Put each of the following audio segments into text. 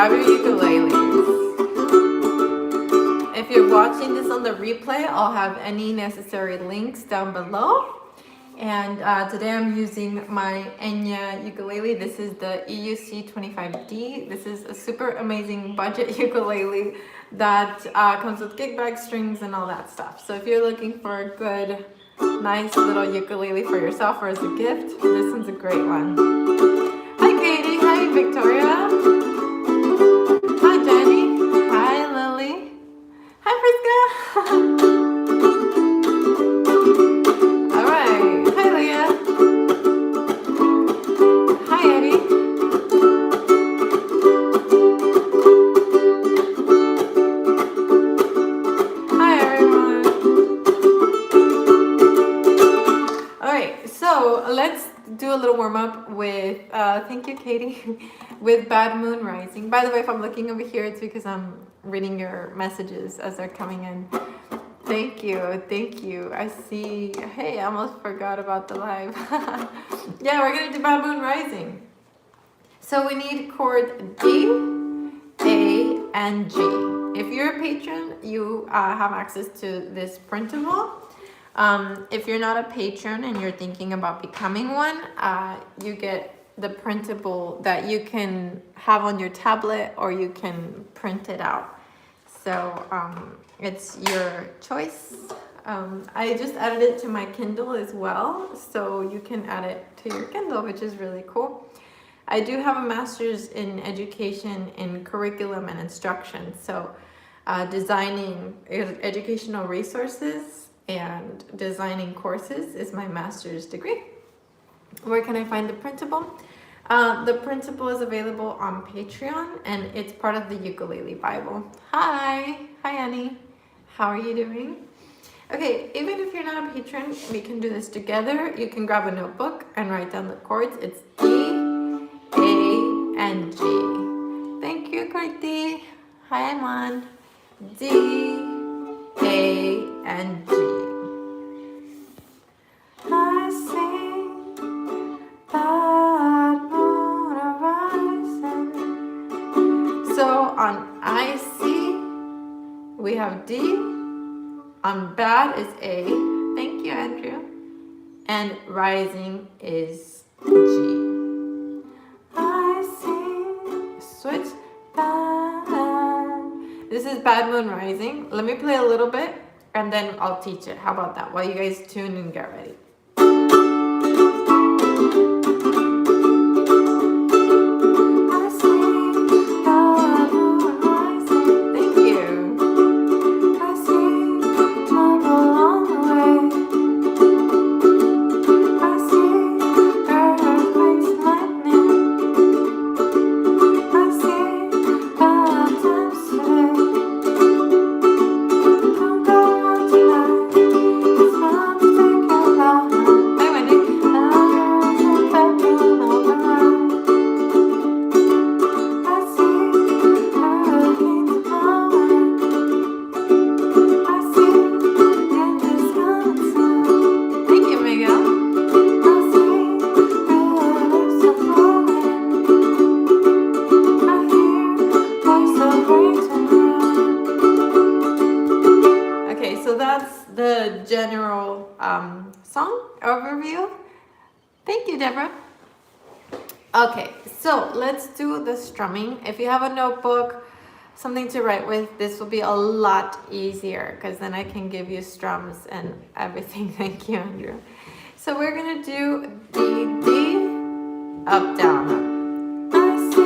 grab your ukuleles. If you're watching this on the replay, I'll have any necessary links down below. And today I'm using my Enya ukulele. This is the EUC 25D. This is a super amazing budget ukulele that comes with gig bag strings and all that stuff. So if you're looking for a good, nice little ukulele for yourself or as a gift, this one's a great one. Hi Katie, hi Victoria. Hi Jenny, hi Lily. Hi Friska. Let's do a little warm up with, thank you Katie, with Bad Moon Rising. By the way, if I'm looking over here, it's because I'm reading your messages as they're coming in. Thank you, thank you. I see, hey, I almost forgot about the live. Yeah, we're gonna do Bad Moon Rising. So we need chord D, A, and G. If you're a patron, you have access to this printable. If you're not a patron and you're thinking about becoming one, you get the printable that you can have on your tablet or you can print it out. So it's your choice. I just added it to my Kindle as well, so you can add it to your Kindle, which is really cool. I do have a master's in education in curriculum and instruction, so designing educational resources and designing courses is my master's degree. Where can I find the printable? The printable is available on Patreon and it's part of the Ukulele Bible. Hi Annie, how are you doing? Okay, even if you're not a patron, we can do this together. You can grab a notebook and write down the chords. It's D, A, and G. Thank you, Kriti. Hi, Iman. D, A, and G. I see bad moon arising. So on I see, we have D. On bad is A. Thank you, Andrew. And rising is G. I see. Switch bad. This is Bad Moon Rising. Let me play a little bit and then I'll teach it. How about that? While you guys tune and get ready. General song overview. Thank you, Deborah. Okay, so let's do the strumming. If you have a notebook, something to write with, this will be a lot easier because then I can give you strums and everything. Thank you, Andrew. So we're gonna do D, D, up, down, up. I see.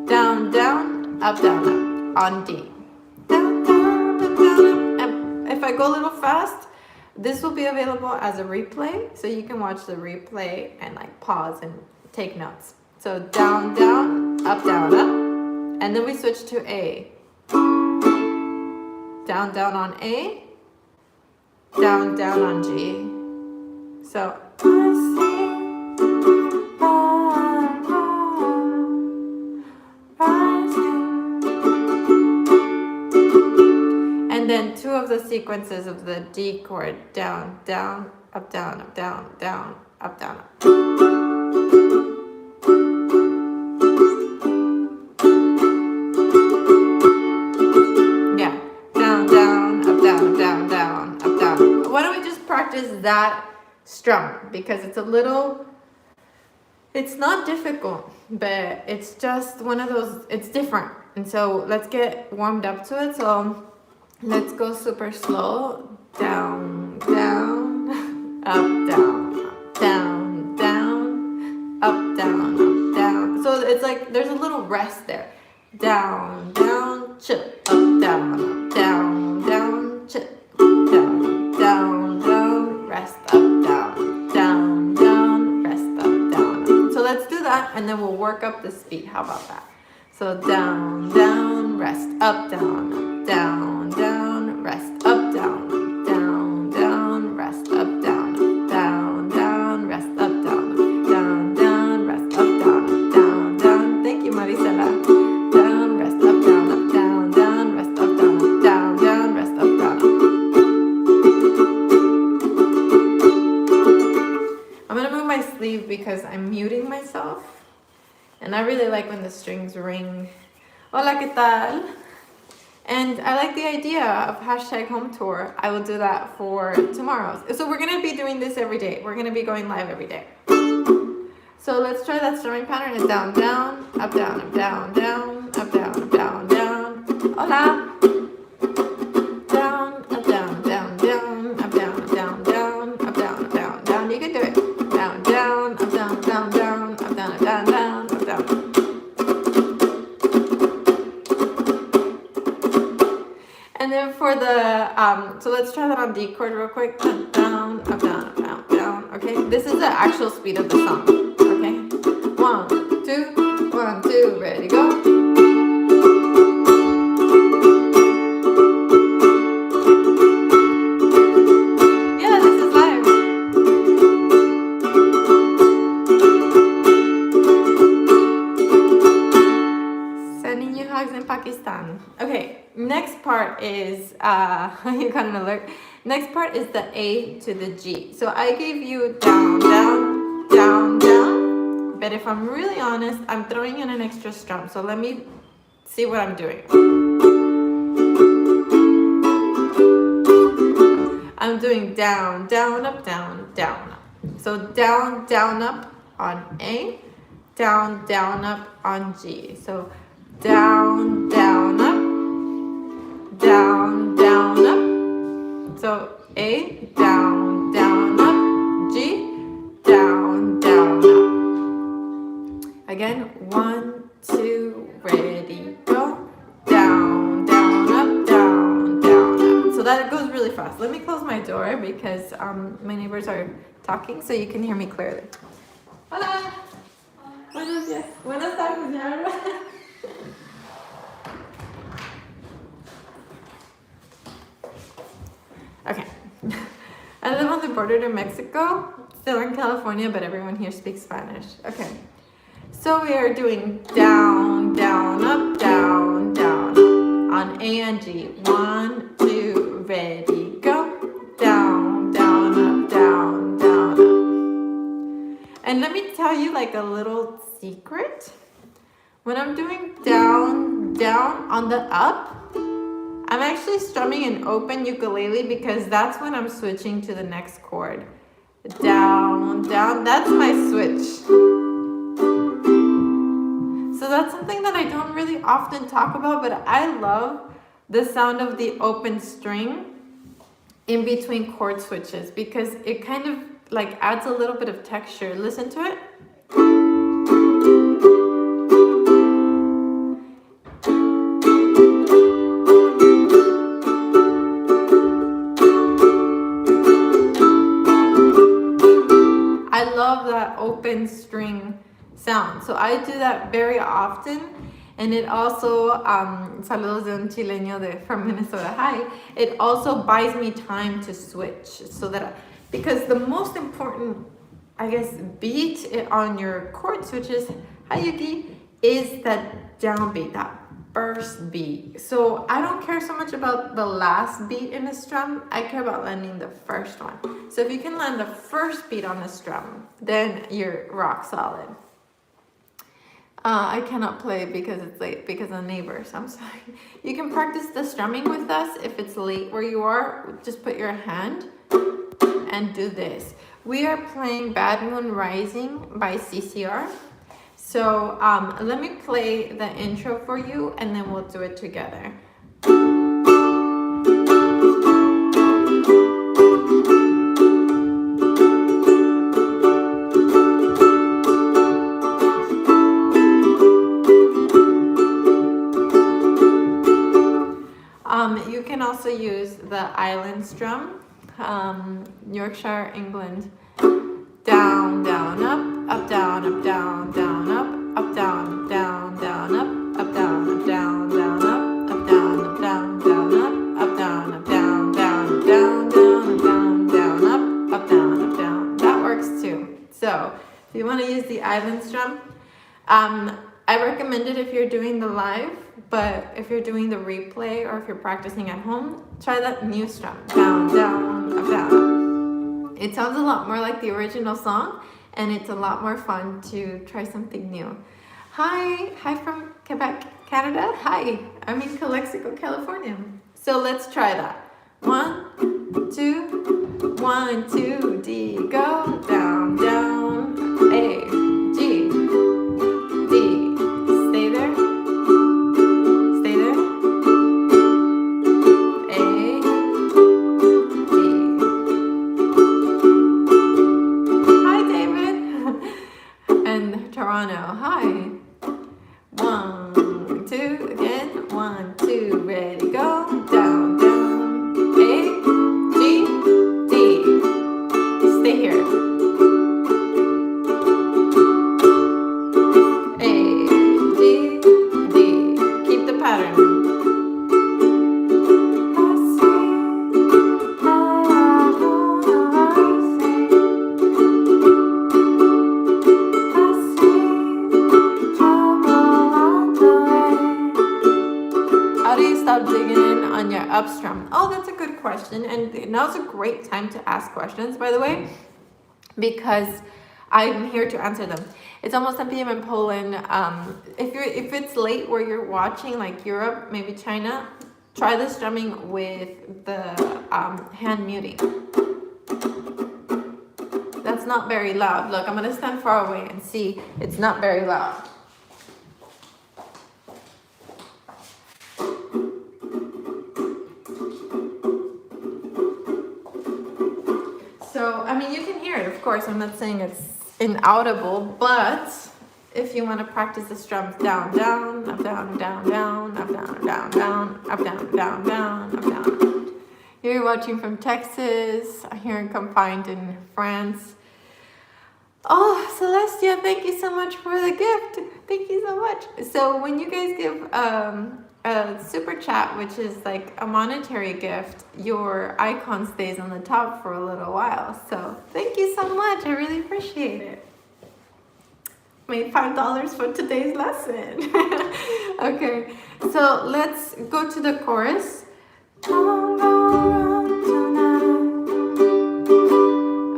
Down, down, up, on D. Down, down, up, down, up. And if I go a little fast, this will be available as a replay, so you can watch the replay and like pause and take notes. So down, down, up, and then we switch to A. Down, down on A, down, down on G. So and then two of the sequences of the D chord, down, down, up, down, down, up, down, up. practice that strum because it's not difficult, but it's just one of those, it's different. And so let's get warmed up to it. So let's go super slow. Down, down, up, down, up, down, down, up, down, up, down. So it's like there's a little rest there. Down, down, chip, up, down, down, chip, down, down, down, rest, up, down, down, down, rest, up, down. So let's do that, and then we'll work up the speed. How about that? So down, down, rest, up, down, down, down, rest, up, down, down, down, rest, up, down, down, down, rest, up, down, down, down, rest, up, down, down, down. Thank you, Maricela. Down, rest, up, down, up, down, down, rest, up, down, up, down, down, rest, up, down. I'm gonna move my sleeve because I'm muting myself. And I really like when the strings ring. Hola, ¿qué tal? And I like the idea of hashtag home tour. I will do that for tomorrow. So we're gonna be doing this every day. We're gonna be going live every day. So let's try that strumming pattern. It's down, down, up, down, up, down, down, up, down, up, down, down. Hola. Down, up, down, down, down, up, down, up, down, down, up, down, up, down, down. You can do it. Down, down, up, down, down, down, up, down, up, down, down, up, down. And then for the, so let's try that on D chord real quick. Up, down, up, down, up, down, down. Okay, this is the actual speed of the song. Okay, 1, 2, 1, 2, ready, go. Yeah, this is live. Sending you hugs in Pakistan. Okay, next part is, you got an alert. Next part is the A to the G. So I gave you down, down, down, down. But if I'm really honest, I'm throwing in an extra strum. So let me see what I'm doing. I'm doing down, down, up, down, down, up. So down, down, up on A, down, down, up on G. So down, down, up, down, down, up. So A, down, down, up, G, down, down, up. Again, 1, 2, ready, go. Down, down, up, down, down, up. So that goes really fast. Let me close my door because my neighbors are talking so you can hear me clearly. Hola. Buenos días. Buenas tardes, ya. Okay. I live on the border to Mexico, still in California, but everyone here speaks Spanish. Okay. So we are doing down, down, up, down, down, on A and G. 1, 2, ready, go. Down, down, up, down, down, up. And let me tell you like a little secret. When I'm doing down, down on the up, I'm actually strumming an open ukulele because that's when I'm switching to the next chord. Down, down, that's my switch. So that's something that I don't really often talk about, but I love the sound of the open string in between chord switches because it kind of like adds a little bit of texture. Listen to it. I love that open string sound. So I do that very often. And it also, saludos de un chileño from Minnesota, hi. It also buys me time to switch so that, because the most important, I guess, beat on your chord switches, hi Yuki, is that downbeat, that first beat. So I don't care so much about the last beat in a strum, I care about landing the first one. So if you can land the first beat on a strum, then you're rock solid. I cannot play because it's late because of neighbors. I'm sorry. You can practice the strumming with us if it's late where you are. Just put your hand and do this. We are playing Bad Moon Rising by CCR. So let me play the intro for you and then we'll do it together. You can also use the island strum, Yorkshire, England. Down, down, up, down, up, down, down, up, down, down, down, up, down, up, down, down, up, down, up, down, down, up, down, up, down, down, down, down, down, up, down, up, down. That works too. So if you want to use the island strum, I recommend it if you're doing the live, but if you're doing the replay or if you're practicing at home, try that new strum. Down, down, up, down, up. It sounds a lot more like the original song, and it's a lot more fun to try something new. Hi from Quebec, Canada. Hi, I'm in Calexico, California. So let's try that. 1, 2, 1, 2, D, go. Down, down, A, G, D. Stay there. Stay there. A, D. Hi, David. And Toronto. Hi. 1, 2, again. 1, 2, ready, go. Down, down. A, G, D. Stay here. A, D, D. Keep the pattern. How do you stop digging in on your up strum? Oh, that's a good question. And now's a great time to ask questions, by the way, because I'm here to answer them. It's almost 10 p.m. in Poland. If it's late where you're watching, like Europe, maybe China, try the strumming with the hand muting. That's not very loud. Look, I'm gonna stand far away and see. It's not very loud. So, I mean, you can hear it, of course. I'm not saying it's inaudible, but if you want to practice the strums down, down, up, down, down, down, up, down, down, down, up, down, down, down, up, down. You're watching from Texas. Here I'm confined in France. Oh, Celestia, thank you so much for the gift. Thank you so much. So when you guys give a super chat, which is like a monetary gift, your icon stays on the top for a little while. So thank you so much. I really appreciate it. Made $5 for today's lesson. Okay, so let's go to the chorus.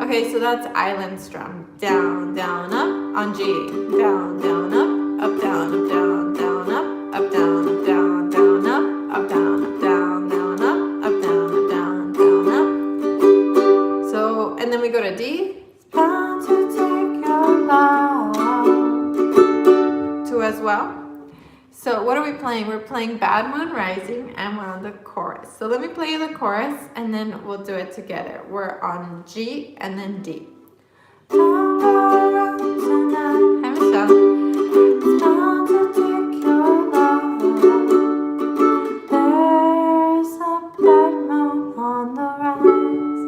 Okay, so that's island strum. Down, down, up on G. Down, down, up, down, up, down, down, up, down, up, down, down, up, down, up, down, down, up, down, up, down, down, up. So, and then we go to D. Bound to take your love. 2 as well. So what are we playing? We're playing Bad Moon Rising and we're on the chorus. So let me play you the chorus and then we'll do it together. We're on G and then D. Hi, Michelle. There's a bad moon on the rise.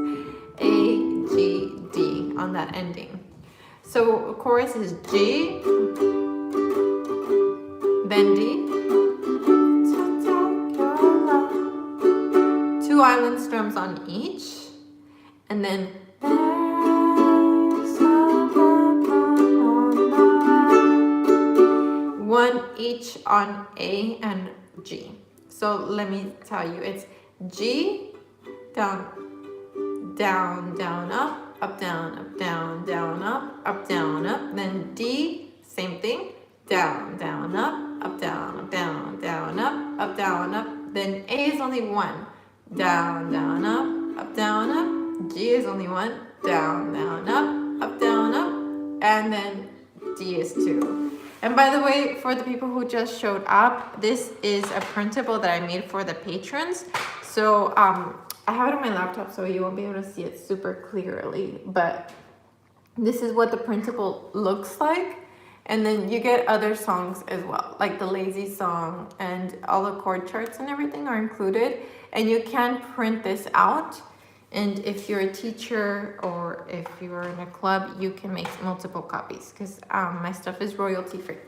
A, G, D on that ending. So chorus is G, then D. 2 island strums on each, and then one each on A and G. So let me tell you, it's G, down, down, down, up, down, up, down, down, up, down, up. Then D, same thing, down, down, up, down, down, down, up, down, up. Then A is only 1. Down, down, up, down, G is only 1, down, down, up, down, up, and then D is 2. And by the way, for the people who just showed up, this is a printable that I made for the patrons. So I have it on my laptop, so you won't be able to see it super clearly, but this is what the printable looks like. And then you get other songs as well, like the lazy song, and all the chord charts and everything are included. And you can print this out. And if you're a teacher or if you're in a club, you can make multiple copies because my stuff is royalty free.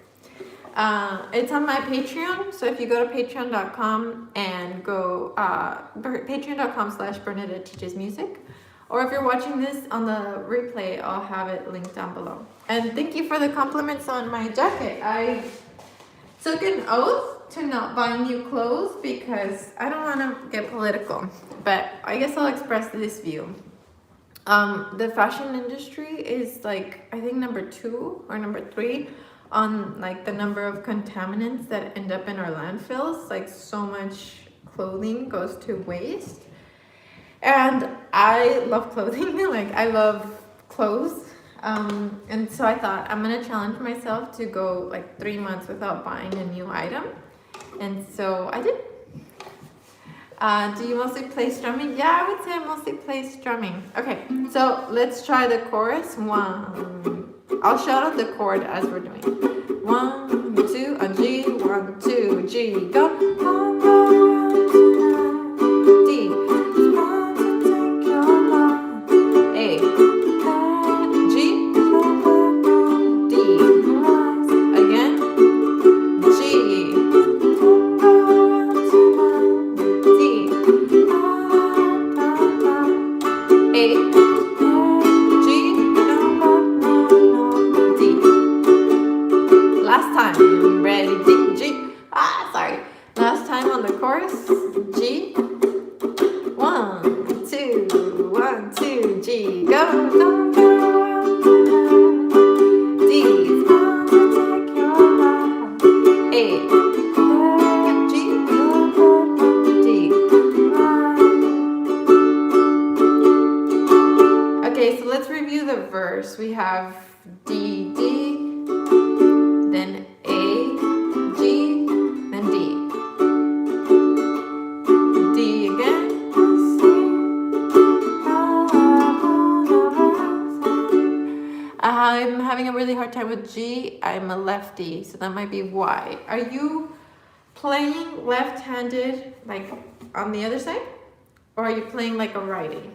It's on my Patreon. So if you go to patreon.com and go patreon.com/Bernadette Teaches Music, or if you're watching this on the replay, I'll have it linked down below. And thank you for the compliments on my jacket. I took an oath to not buy new clothes because I don't want to get political, but I guess I'll express this view. The fashion industry is like, I think number 2 or number 3 on like the number of contaminants that end up in our landfills. Like so much clothing goes to waste. And I love clothing, like I love clothes. And so I thought I'm gonna challenge myself to go like 3 months without buying a new item. And so I did. Do you mostly play strumming? Yeah, I would say I mostly play strumming. Okay, so let's try the chorus. 1. I'll shout out the chord as we're doing. 1, 2, a G, 1, 2, G, go. D. A. G. D. Again. G. Okay, so let's review the verse. We have D, D, then A, G, then D. D again. I'm having a really hard time with G. I'm a lefty, so that might be why. Are you playing left-handed, like on the other side? Or are you playing like a righty?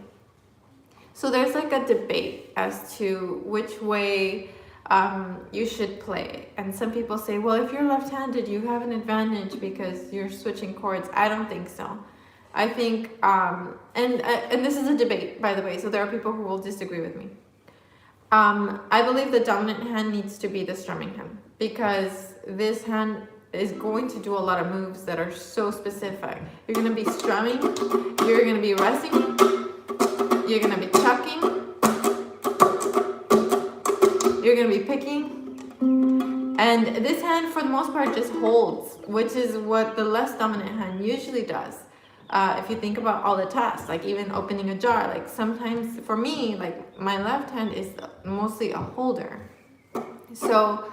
So there's like a debate as to which way you should play. And some people say, well, if you're left-handed, you have an advantage because you're switching chords. I don't think so. I think, and this is a debate, by the way, so there are people who will disagree with me. I believe the dominant hand needs to be the strumming hand because this hand is going to do a lot of moves that are so specific. You're going to be strumming, you're going to be resting, you're going to be chucking, you're going to be picking, and this hand for the most part just holds, which is what the less dominant hand usually does. If you think about all the tasks, like even opening a jar, like sometimes for me, like my left hand is mostly a holder. So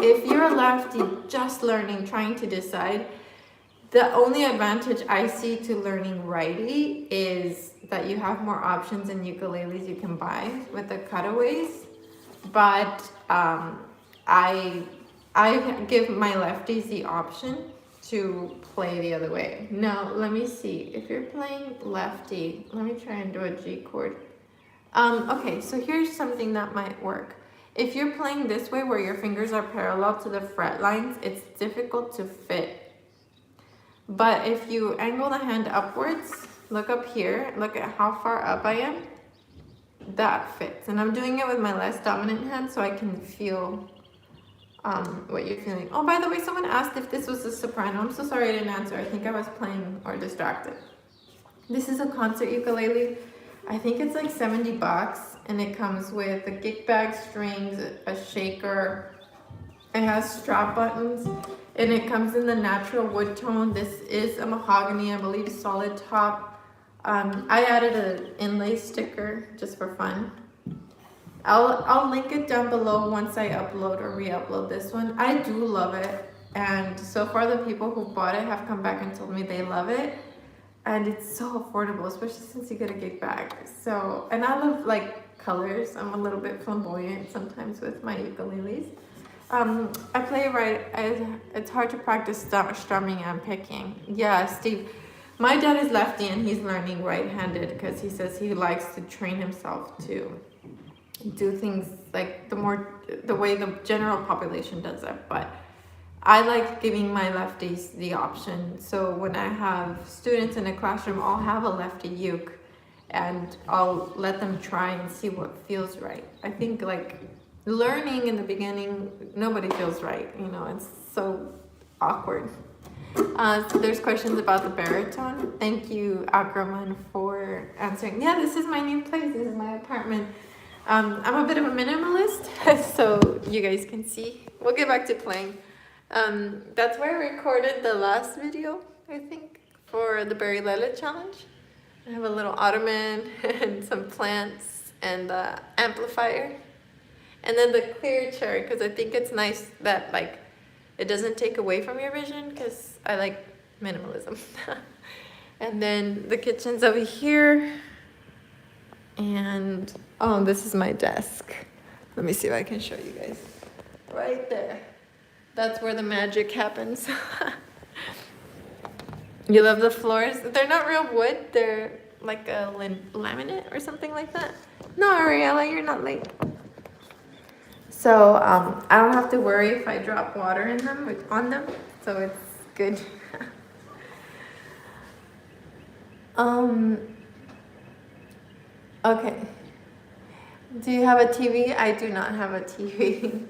if you're a lefty just learning, trying to decide, the only advantage I see to learning righty is that you have more options in ukuleles you can buy with the cutaways. But I give my lefties the option to play the other way. Now, let me see. If you're playing lefty, let me try and do a G chord. Okay, so here's something that might work. If you're playing this way where your fingers are parallel to the fret lines, it's difficult to fit. But if you angle the hand upwards, look up here, look at how far up I am, that fits. And I'm doing it with my less dominant hand so I can feel what you're feeling. Oh, by the way, someone asked if this was a soprano. I'm so sorry I didn't answer. I think I was playing or distracted. This is a concert ukulele. I think it's like $70, and it comes with a kick bag, strings, a shaker. It has strap buttons, and it comes in the natural wood tone. This is a mahogany, I believe, solid top. I added an inlay sticker just for fun. I'll link it down below once I upload or re-upload this one. I do love it, and so far the people who bought it have come back and told me they love it, and it's so affordable, especially since you get a gig bag. So, and I love like colors. I'm a little bit flamboyant sometimes with my ukuleles. I play right. It's hard to practice strumming and picking. Yeah, Steve. My dad is lefty and he's learning right-handed because he says he likes to train himself to do things like the way the general population does it. But I like giving my lefties the option. So when I have students in a classroom, I'll have a lefty uke and I'll let them try and see what feels right. I think like learning in the beginning, nobody feels right. You know, it's so awkward. So there's questions about the baritone. Thank you, Akraman, for answering. Yeah, this is my new place. This is my apartment. I'm a bit of a minimalist, so you guys can see. We'll get back to playing. That's where I recorded the last video, I think, for the Berry Lele challenge. I have a little ottoman and some plants and the amplifier. And then the clear chair, because I think it's nice that like it doesn't take away from your vision, because I like minimalism. And then the kitchen's over here. And oh, this is my desk. Let me see if I can show you guys. Right there. That's where the magic happens. You love the floors? They're not real wood. They're like a laminate or something like that. No, Ariella, you're not late. So I don't have to worry if I drop water in them on them. So it's good. Okay. Do you have a TV? I do not have a TV.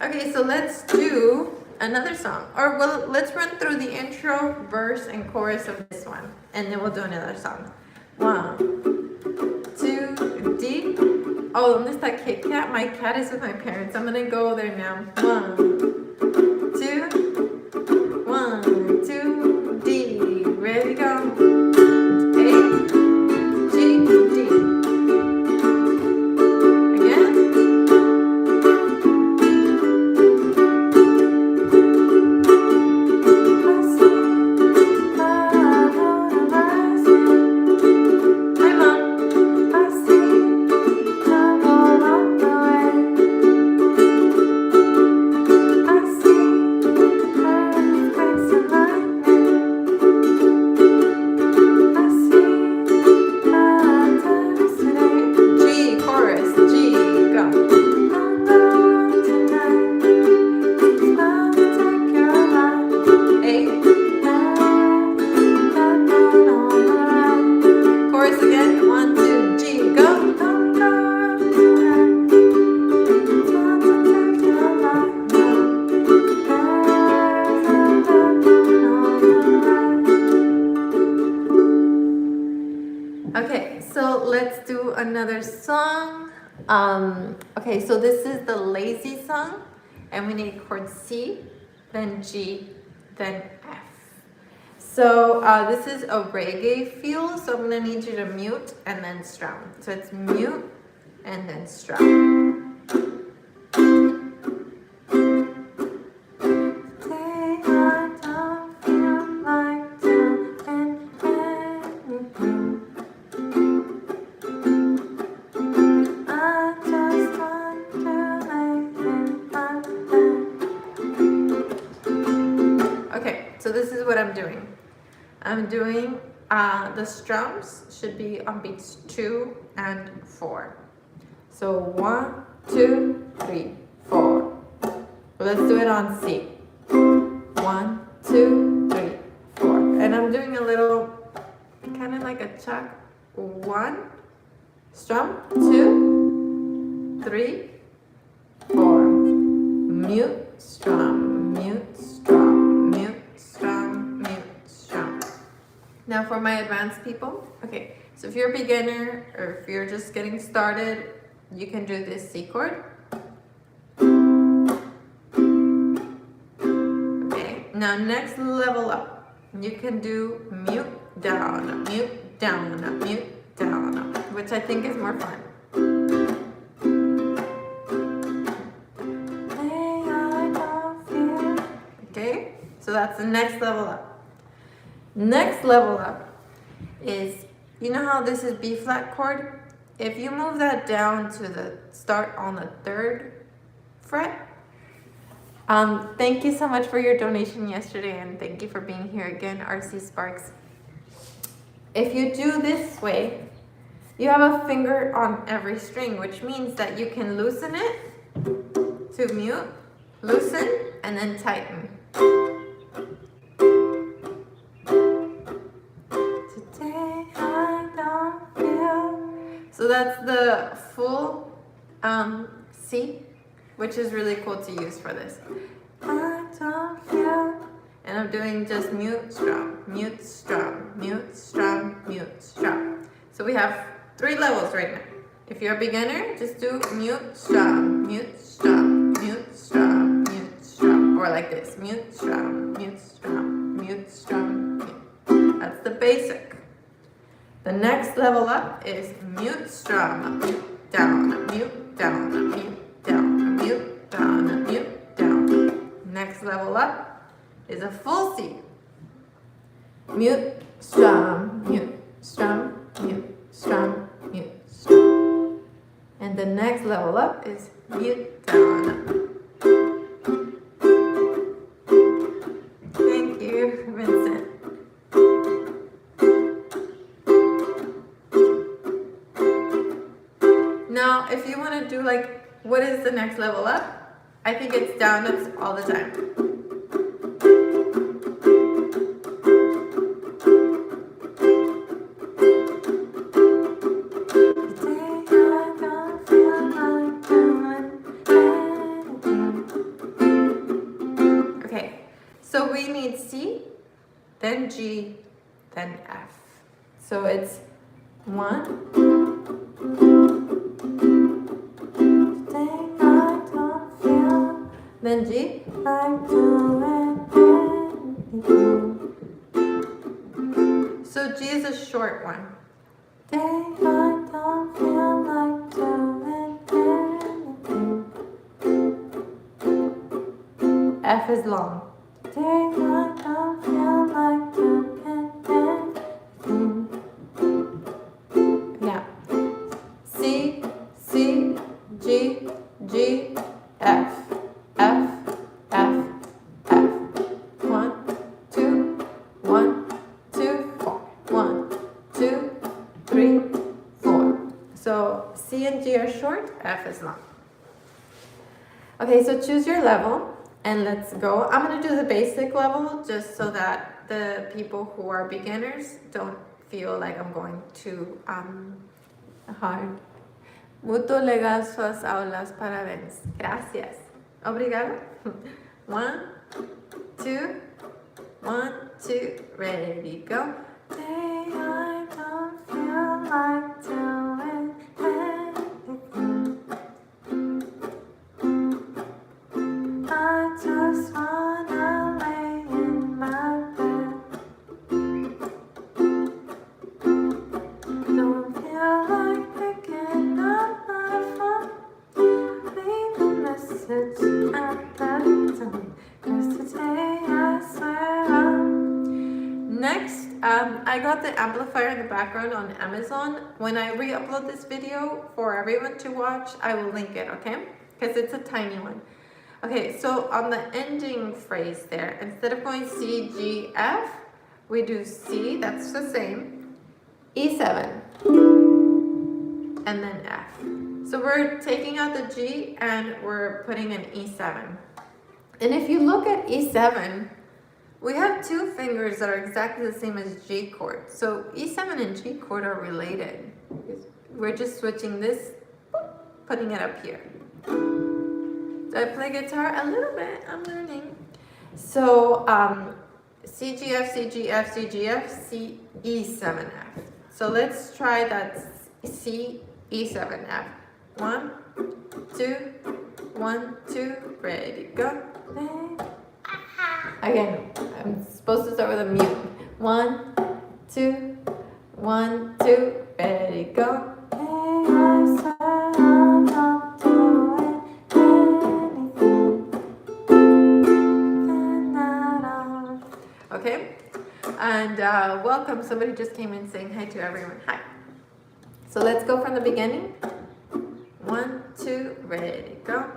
Okay, so let's do another song. Or well, let's run through the intro, verse, and chorus of this one. And then we'll do another song. 1, 2, D. Oh, ¿dónde está Kit Kat? My cat is with my parents. I'm gonna go there now. 1, 2, 1, 2, D. Ready, go. Another song. Okay, so this is the lazy song, and we need chord C, then G, then F. So this is a reggae feel, so I'm gonna need you to mute and then strum. So it's mute and then strum. I'm doing the strums should be on beats 2 and 4. So 1, 2, 3, 4. Let's do it on C. 1, 2, 3, 4. And I'm doing a little kind of like a chuck. 1, strum, 2, 3, 4. Mute, strum, mute, strum, mute, strum, mute, strum. Now for my advanced people, okay, so if you're a beginner or if you're just getting started, you can do this C chord. Okay, now next level up, you can do mute, down, down, up, mute, down, up, which I think is more fun. Okay, so that's the next level up. Next level up is, you know how this is B flat chord? If you move that down to the start on the 3rd fret. Thank you so much for your donation yesterday, and thank you for being here again, RC Sparks. If you do this way, you have a finger on every string, which means that you can loosen it to mute, loosen, and then tighten. Today I don't feel. So that's the full C, which is really cool to use for this. I don't feel. And I'm doing just mute, strum, mute, strum, mute, strum, mute, strum. So we have 3 levels right now. If you're a beginner, just do mute, strum, mute, strum, mute, strum, mute, strum. Or like this, mute, strum, mute, strum, mute, strum, mute. That's the basic. The next level up is mute, strum, mute, down, mute, down, mute, down, mute, down, mute, down. Next level up is a full C. Mute, strum, mute, strum, mute, strum, mute, strum. And the next level up is mute, down. Thank you, Vincent. Now, if you want to do like, what is the next level up? I think it's down ups all the time. Okay, so we need C, then G, then F. So it's 1. Then G, like doing anything. So G is a short one. Day I don't feel like doing anything. F is long. Day I don't feel like doing anything. Yeah. C, C, G, G, F. F, F, F. 1, 2, 1, 2, 4. 1, 2, 3, 4. So C and G are short, F is long. Okay, so choose your level and let's go. I'm going to do the basic level just so that the people who are beginners don't feel like I'm going too hard. Muito legal suas aulas, parabéns. Gracias. Obrigado. 1, 2, 1, 2, ready, go. Day I don't feel like doing anything. I just wanna lay in my bed. Don't feel like picking up my phone. Leave a message at that time. 'Cause today I swear Next, I got the amplifier in the background on Amazon. When I re-upload this video for everyone to watch, I will link it, okay? Because it's a tiny one. Okay, so on the ending phrase there, instead of going C, G, F, we do C, that's the same, E7, and then F. So we're taking out the G and we're putting an E7. And if you look at E7, we have 2 fingers that are exactly the same as G chord. So E7 and G chord are related. We're just switching this, putting it up here. Do I play guitar? A little bit, I'm learning. So C, G, F, C, G, F, C, G, F, C, E7, F. So let's try that C, E7, F. 1, 2, 1, 2, ready, go. Again, I'm supposed to start with a mute. 1, 2, 1, 2, ready, go. Okay, and welcome. Somebody just came in saying hi to everyone. Hi. So let's go from the beginning. 1, 2, ready, go.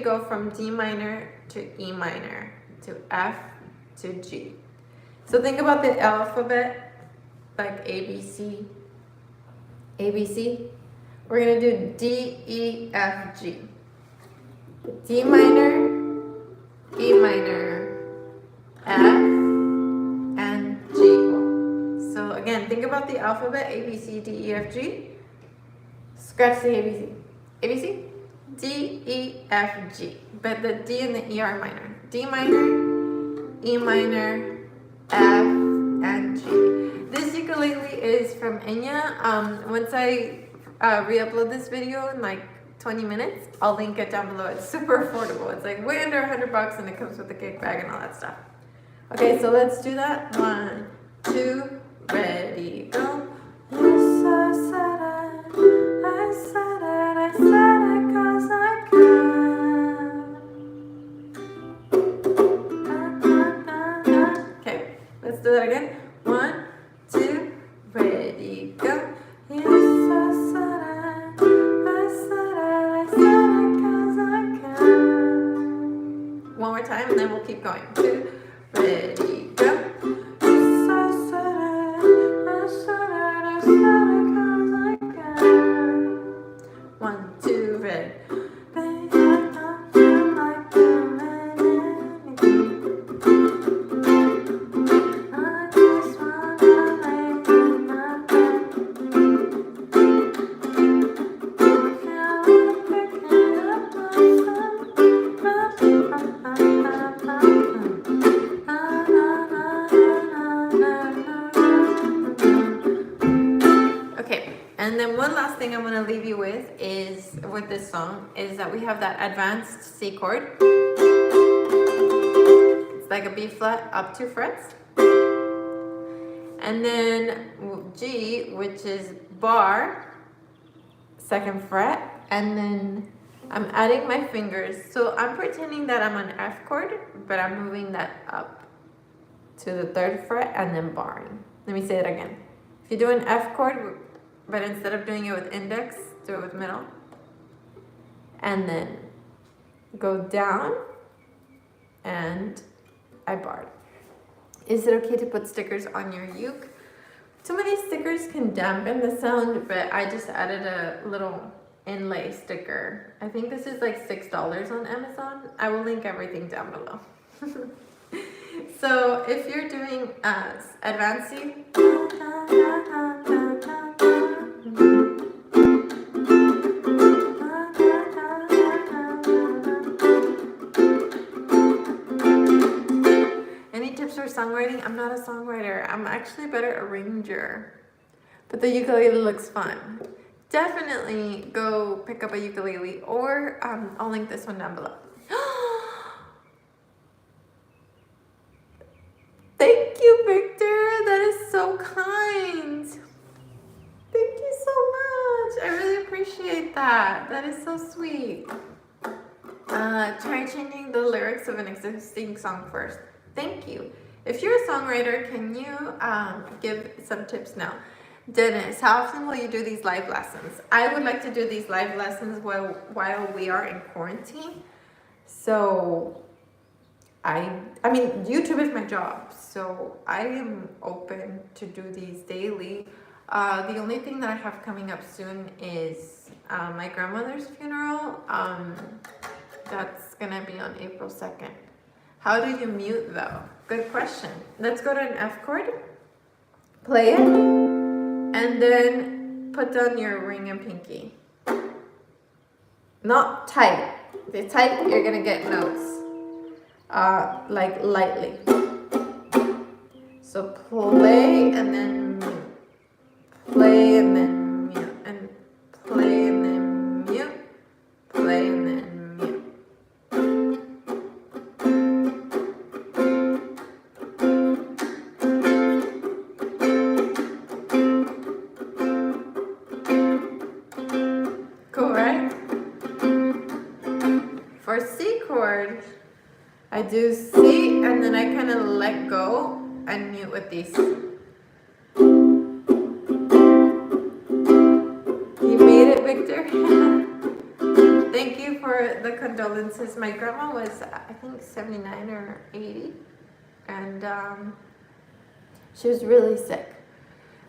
Go from D minor to E minor to F to G. So think about the alphabet like ABC. ABC. We're gonna do D, E, F, G. D minor, E minor, F, and G. So again, think about the alphabet A, B, C, D, E, F, G. Scratch the ABC. ABC? D, E, F, G. But the D and the E are minor. D minor, E minor, F, and G. This ukulele is from Enya. Once I re-upload this video in like 20 minutes, I'll link it down below. It's super affordable. It's like way under $100 and it comes with a cake bag and all that stuff. Okay, so let's do that. 1, 2, ready, go. Okay, let's do that again. 1, 2, ready, go. One more time and then we'll keep going. 2, ready, go. 1, 2, ready. And then one last thing I'm going to leave you with is, with this song, is that we have that advanced C chord. It's like a B flat up 2 frets. And then G, which is bar, 2nd fret. And then I'm adding my fingers. So I'm pretending that I'm on F chord, but I'm moving that up to the 3rd fret and then barring. Let me say it again. If you do an F chord, but instead of doing it with index, do it with middle. And then go down and I barred. Is it okay to put stickers on your uke? Too many stickers can dampen the sound, but I just added a little inlay sticker. I think this is like $6 on Amazon. I will link everything down below. So if you're doing advanced C, any tips for songwriting? I'm not a songwriter. I'm actually a better arranger. But the ukulele looks fun. Definitely go pick up a ukulele, or I'll link this one down below. Thank you, Victor. That is so kind. Thank you so much. I really appreciate that. That is so sweet. Try changing the lyrics of an existing song first. Thank you. If you're a songwriter, can you give some tips now? Dennis, how often will you do these live lessons? I would like to do these live lessons while we are in quarantine. So I mean, YouTube is my job, so I am open to do these daily. The only thing that I have coming up soon is my grandmother's funeral. That's gonna be on April 2nd. How do you mute though? Good question. Let's go to an F chord, play it, and then put down your ring and pinky. Not tight. If it's tight, you're gonna get notes. Like lightly. So play and then mute. Play and then mute. And play and then mute. Play and then mute. Cool, right? For C chord, I do C and then I kind of let go and mute with these. You made it, Victor. Thank you for the condolences. My grandma was, I think, 79 or 80, and she was really sick.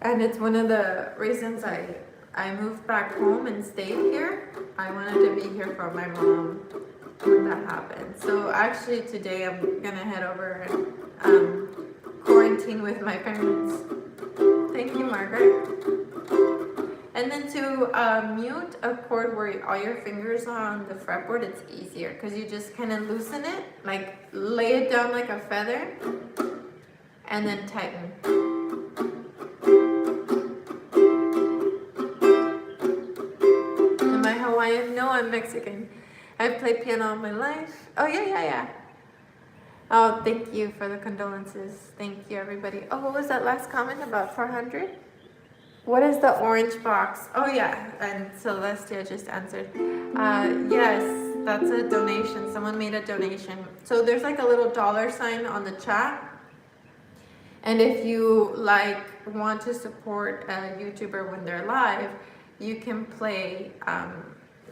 And it's one of the reasons I moved back home and stayed here. I wanted to be here for my mom when that happened. So actually today I'm gonna head over and quarantine with my parents. Thank you, Margaret. And then to mute a chord where all your fingers are on the fretboard, it's easier because you just kind of loosen it, like lay it down like a feather, and then tighten. Am I Hawaiian? No, I'm Mexican. I've played piano all my life. Oh, yeah. Oh, thank you for the condolences. Thank you, everybody. Oh, what was that last comment about 400? What is the orange box? Oh, yeah, and Celestia just answered. Yes, that's a donation. Someone made a donation. So there's like a little $sign on the chat. And if you want to support a YouTuber when they're live, you can play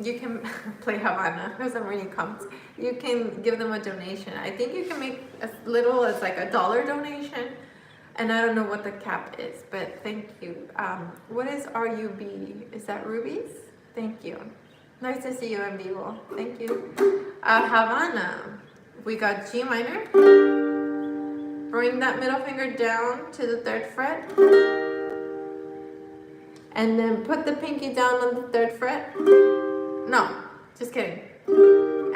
Havana for some reading comments. You can give them a donation. I think you can make as little as like $1 donation. And I don't know what the cap is, but thank you. What is RUB? Is that rubies? Thank you. Nice to see you in vivo. Thank you. Havana. We got G minor. Bring that middle finger down to the 3rd fret. And then put the pinky down on the 3rd fret. No, just kidding.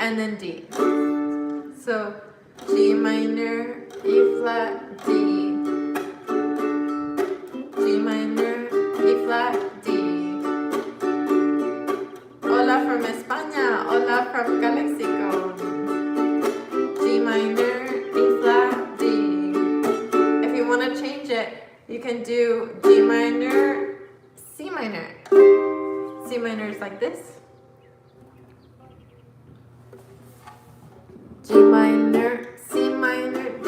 And then D. So G minor, E flat, D. G minor, E flat, D. Hola from España. Hola from Calexico. G minor, E flat, D. If you want to change it, you can do G minor, C minor. C minor is like this. G minor, C minor, D.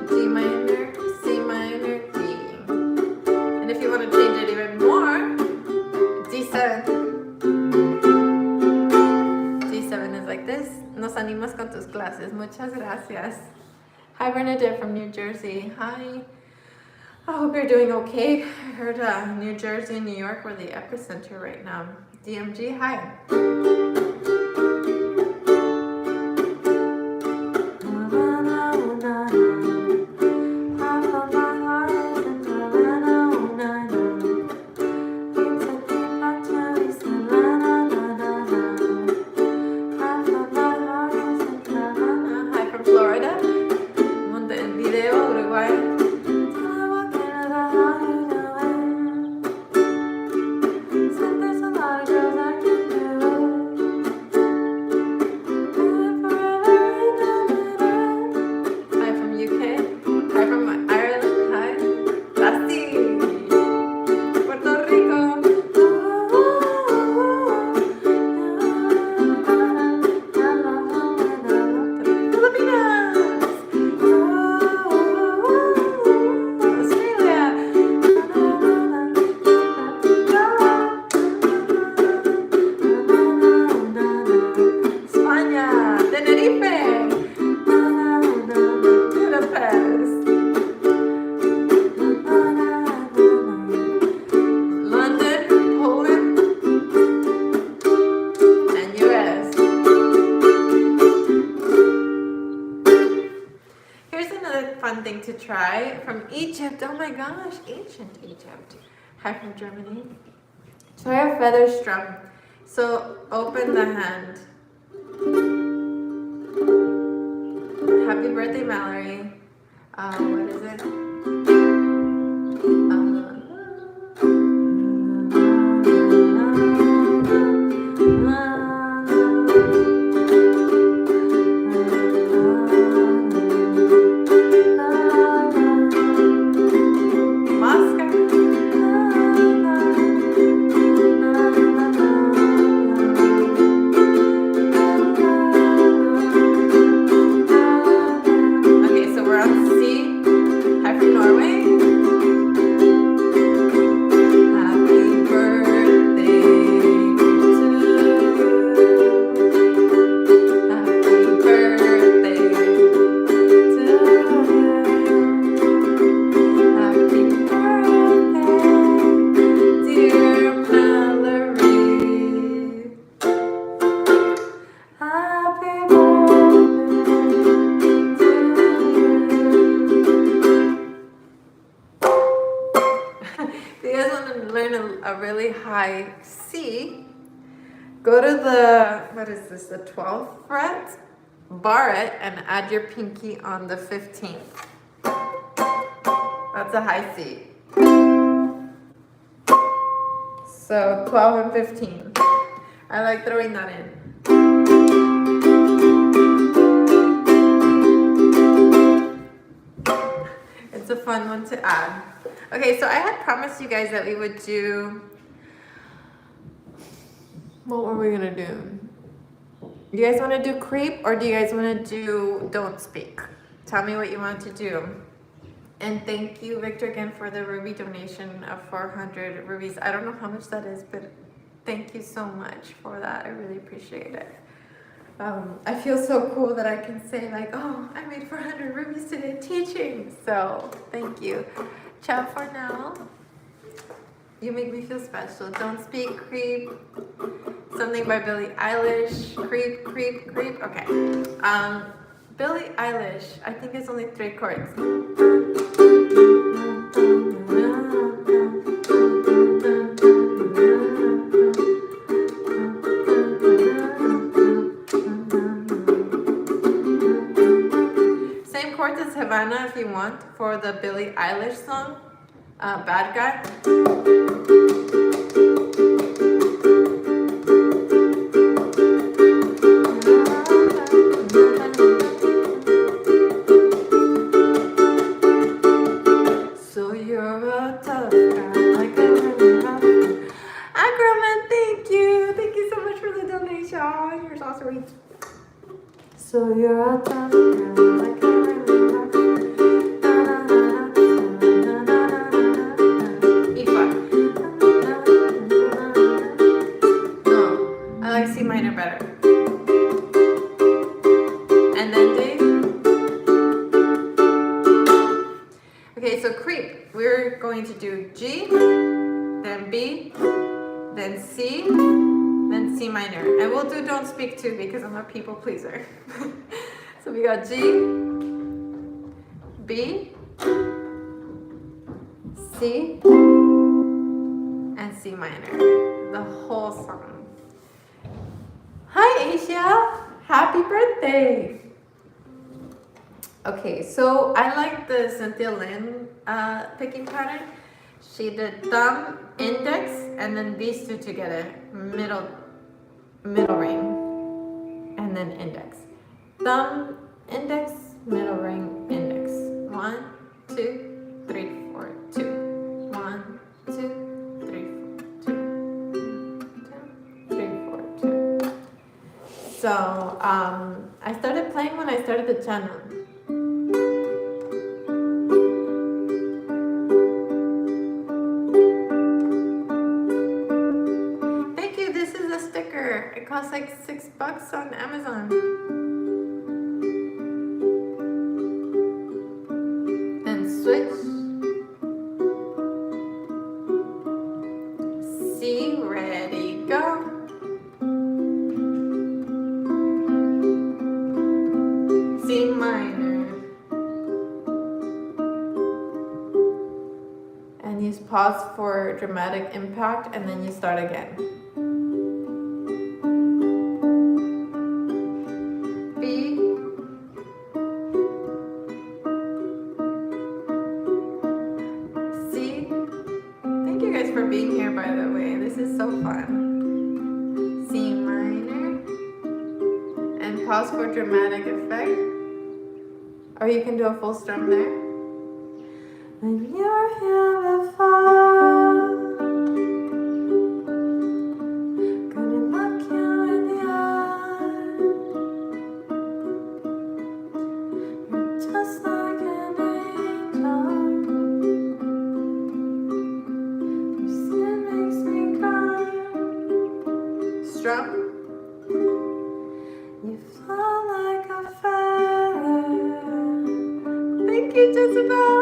G minor, C minor, D. And if you want to change it even more, D7. D7 is like this. Nos animas con tus clases. Muchas gracias. Hi, Bernadette from New Jersey. Hi. I hope you're doing okay. I heard New Jersey and New York were the epicenter right now. DMG, hi. from Egypt. Oh my gosh, ancient Egypt. Hi from Germany. Try a feather strum. So open the hand. Happy birthday, Mallory. What is it? A really high C, go to the, what is this, the 12th fret, bar it, and add your pinky on the 15th. That's a high C. So 12 and 15. I like throwing that in. It's a fun one to add. Okay, so I had promised you guys that we would do, what were we gonna do? You guys wanna do creep or do you guys wanna do don't speak? Tell me what you want to do. And thank you, Victor, again for the ruby donation of 400 rubies. I don't know how much that is, but thank you so much for that. I really appreciate it. I feel so cool that I can say like, oh, I made 400 rubies today teaching. So thank you. Ciao for now. You make me feel special. Don't speak, creep. Something by Billie Eilish. Creep, creep, creep. Okay. Billie Eilish. I think it's only 3 chords. Same chords as Havana if you want for the Billie Eilish song. Bad Guy. So you're a tough guy, like a really rough guy. Acroman, thank you. Thank you so much for the donation. You're so sweet. So you're a tough guy, like a really rough guy. C minor better. And then D. Okay, so creep. We're going to do G, then B, then C, then C minor. And we'll do don't speak too because I'm a people pleaser. So we got G, B, C, and C minor. The whole song. Hi Asia, happy birthday. Okay, so I like the Cynthia Lynn picking pattern. She did thumb, index, and then these two together, middle ring, and then index. Thumb, index, middle ring, index. 1, 2, 3, 4, 2. 1, 2, 3, 4, 2. 2, 3, 4, 2. So I started playing when I started the channel. Thank you, this is a sticker. It costs like $6 on Amazon. And switch. C, ready, go. C minor. you pause for dramatic impact, and then you start again. B. C. Thank you guys for being here, by the way. This is so fun. C minor. And pause for dramatic effect. Or you can do a full strum there. When you're here before, gonna look you in the eye. You're just like an angel. Your skin makes me cry. Strum. You fly like a feather. Thank you, Jezebel.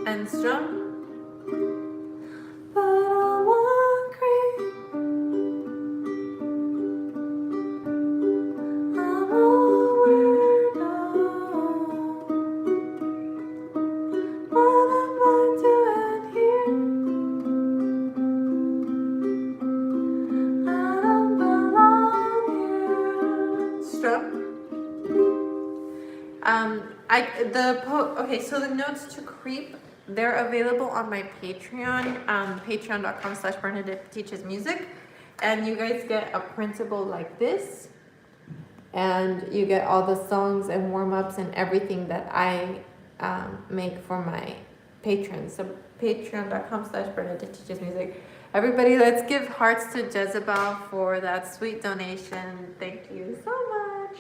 And strum. But I won't creep. I'm a weirdo. What am I doing here? I don't belong here. Strum. Okay, so the notes to creep, they're available on my Patreon, patreon.com/Bernadette Teaches Music, and you guys get a printable like this, and you get all the songs and warm-ups and everything that I make for my patrons. So patreon.com/Bernadette Teaches Music. Everybody, let's give hearts to Jezebel for that sweet donation. Thank you so much.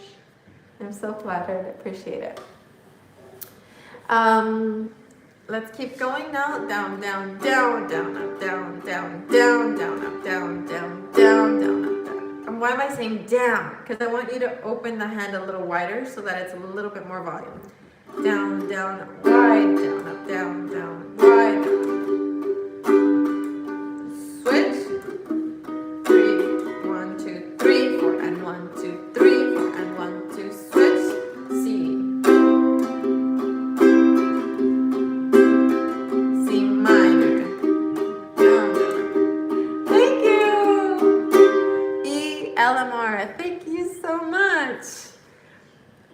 I'm so flattered. I appreciate it. Let's keep going now. Down, down, down, down, up, down, down, down, down, up, down, down, down, down, up, down. And why am I saying down? Because I want you to open the hand a little wider so that it's a little bit more volume. Down, down, up, wide, down, up, down, down, wide, down. Switch. 3, 1, 2, 3, 4, and 1, 2, 3, 4, and 1, 2, switch. C. C minor. Down, down. Thank you. E, LMR. Thank you so much.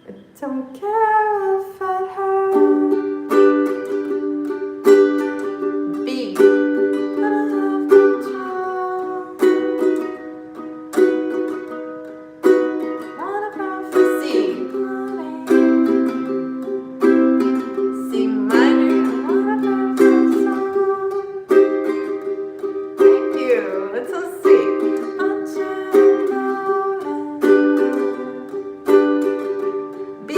I don't care if it hurts. B. But I have control. Wanna prophecy. C minor. Wanna perfect song. Thank you. That's so sweet. B.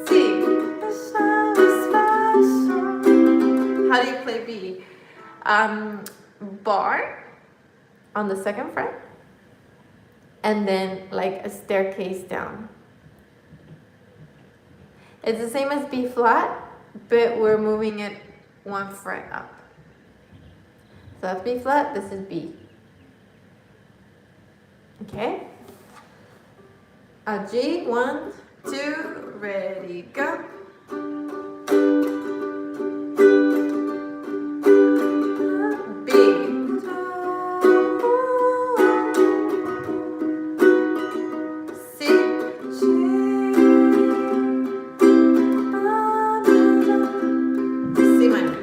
C. How do you play B? Bar on the second fret, and then like a staircase down. It's the same as B flat, but we're moving it one fret up. So that's B flat, this is B. Okay? A G, 1, 2, ready, go. B. C. C minor.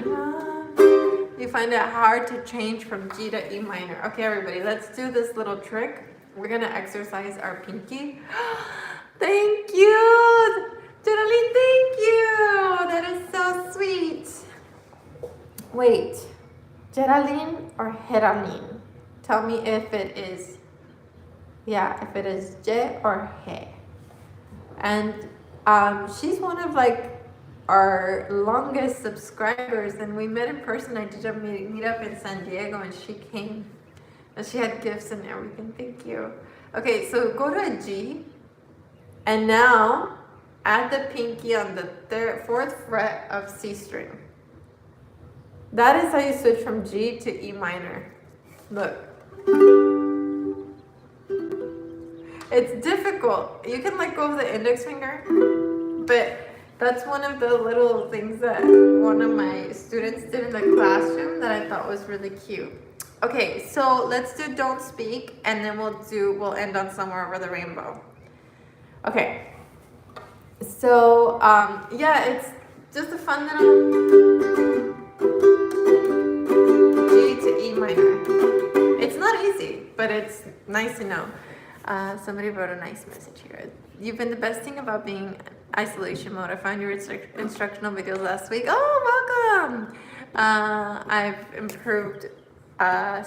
You find it hard to change from G to E minor. Okay, everybody, let's do this little trick. We're gonna exercise our pinky. Thank you! Totally, thank you! That is so sweet. Wait, Geraldine or Geraldine? Tell me if it is, if it is Je or He. And she's one of like our longest subscribers, and we met in person. I did a meetup in San Diego, and she came. And she had gifts and everything. Thank you. Okay, so go to a G. And now add the pinky on the fourth fret of C string. That is how you switch from G to E minor. Look. It's difficult. You can let go of the index finger, but that's one of the little things that one of my students did in the classroom that I thought was really cute. Okay, so let's do Don't Speak, and then we'll end on Somewhere Over the Rainbow. Okay. So, yeah, it's just a fun little G to E minor. It's not easy, but it's nice to know. Somebody wrote a nice message here. You've been the best thing about being isolation mode. I found your instructional videos last week. Oh, welcome! I've improved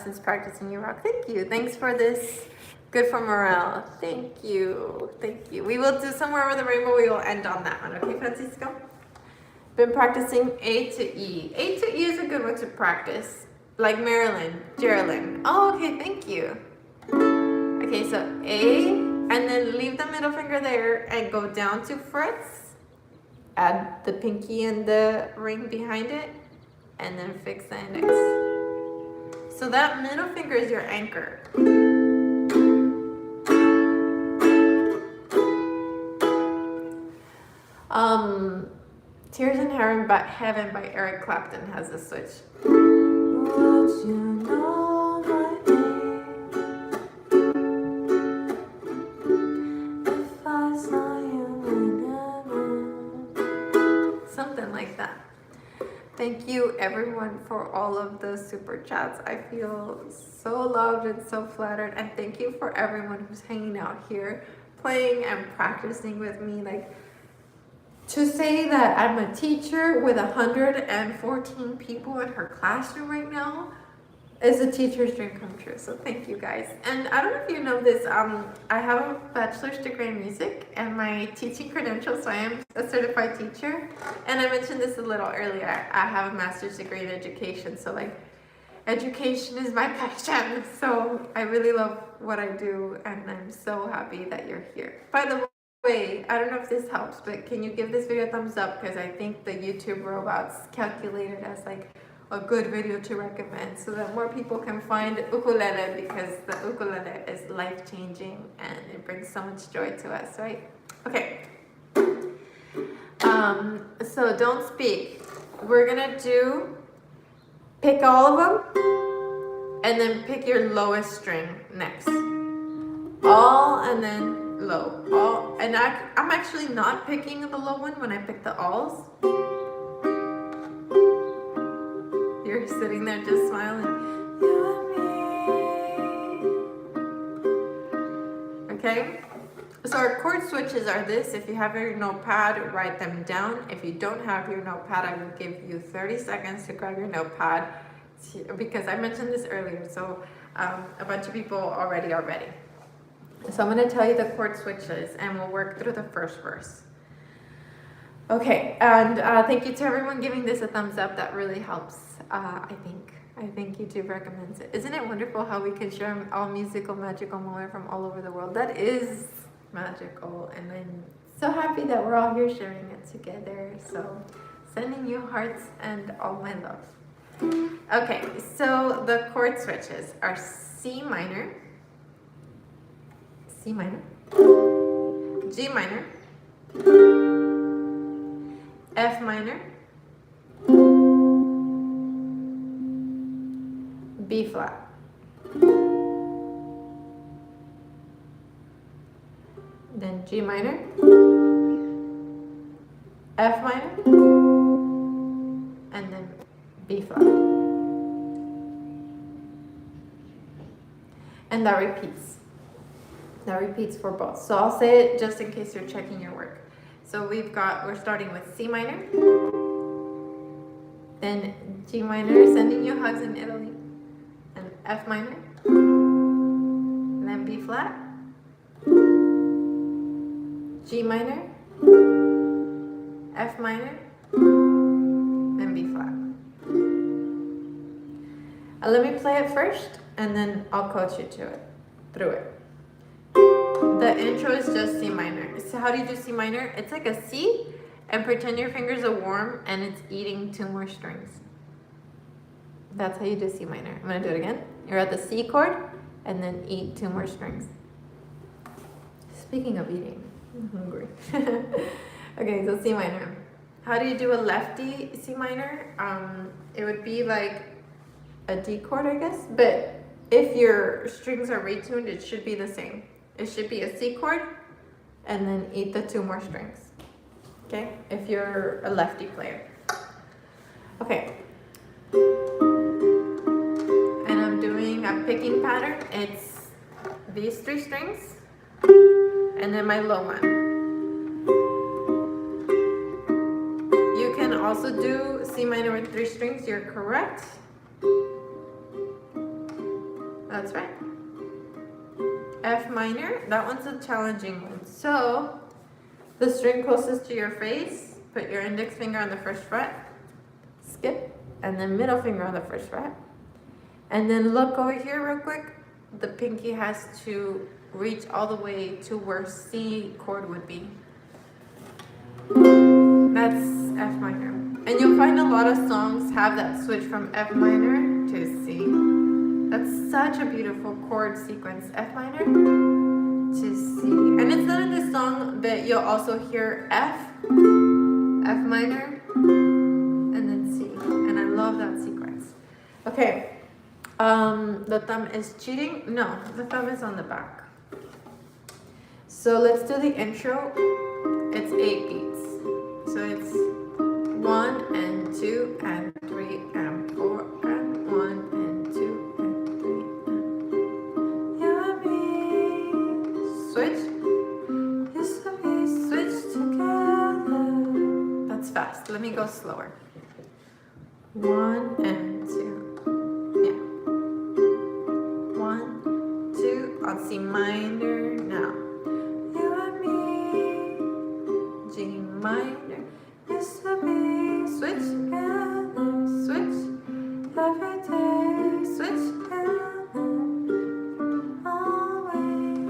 since practicing. You rock. Thank you. Thanks for this. Good for morale. Thank you. Thank you. We will do Somewhere Over the Rainbow. We will end on that one. Okay, Francisco? Been practicing A to E. A to E is a good one to practice. Like Marilyn, Geraldine. Oh, okay. Thank you. Okay, so A, and then leave the middle finger there and go down 2 frets. Add the pinky and the ring behind it, and then fix the index. So that middle finger is your anchor. Tears in Heaven by Eric Clapton has a switch. Would you know my name if I saw you in heaven? Something like that. Thank you everyone for all of the super chats. I feel so loved and so flattered, and thank you for everyone who's hanging out here, playing and practicing with me. Like, to say that I'm a teacher with 114 people in her classroom right now is a teacher's dream come true. So thank you guys. And I don't know if you know this, I have a bachelor's degree in music and my teaching credentials, so I am a certified teacher. And I mentioned this a little earlier, I have a master's degree in education, so like education is my passion. So I really love what I do, and I'm so happy that you're here. By the way, I don't know if this helps, but can you give this video a thumbs up, because I think the YouTube robots calculate it as like a good video to recommend, so that more people can find ukulele, because the ukulele is life-changing and it brings so much joy to us, right? Okay. So Don't Speak. We're gonna do pick all of them and then pick your lowest string next. All and then low. All, and I'm actually not picking the low one when I pick the alls. You're sitting there just smiling. You and me. Okay? So our chord switches are this. If you have your notepad, write them down. If you don't have your notepad, I will give you 30 seconds to grab your notepad, because I mentioned this earlier, so a bunch of people already are ready. So I'm going to tell you the chord switches, and we'll work through the first verse. Okay, and thank you to everyone giving this a thumbs up. That really helps. I think YouTube recommends it. Isn't it wonderful how we can share all musical, magical moments from all over the world? That is magical, and I'm so happy that we're all here sharing it together. So sending you hearts and all my love. Okay, so the chord switches are C minor, C minor, G minor, F minor, B flat. Then G minor, F minor, and then B flat. And that repeats. That repeats for both. So I'll say it just in case you're checking your work. So we're starting with C minor, then G minor, sending you hugs in Italy, and F minor, and then B flat, G minor, F minor, and B flat. Let me play it first, and then I'll coach you through it. The intro is just C minor. So how do you do C minor? It's like a C, and pretend your fingers are warm and it's eating 2 more strings. That's how you do C minor. I'm gonna do it again. You're at the C chord and then eat 2 more strings. Speaking of eating, I'm hungry. Okay, so C minor. How do you do a lefty C minor? It would be like a D chord, I guess, but if your strings are retuned, it should be the same. It should be a C chord and then eat the 2 more strings. Okay, if you're a lefty player. Okay. And I'm picking pattern. It's these 3 strings and then my low one. You can also do C minor with 3 strings. You're correct. That's right. F minor, that one's a challenging one. So the string closest to your face, put your index finger on the 1st fret, skip, and then middle finger on the 1st fret. And then look over here real quick. The pinky has to reach all the way to where C chord would be. That's F minor. And you'll find a lot of songs have that switch from F minor to C. That's such a beautiful chord sequence, F minor to C. And it's not in this song, but you'll also hear F, F minor, and then C. And I love that sequence. Okay, the thumb is cheating. No, the thumb is on the back. So let's do the intro. It's 8 beats. So it's 1 and 2 and 3 and 4 and 1 and 2 and 3 and you and me. Switch. Yes, we switch together. That's fast. Let me go slower. 1 and 2. Yeah. 1, 2 on C minor now. You and me. G minor. Yes, we switch together. Switch. Every day. Switch together. Always.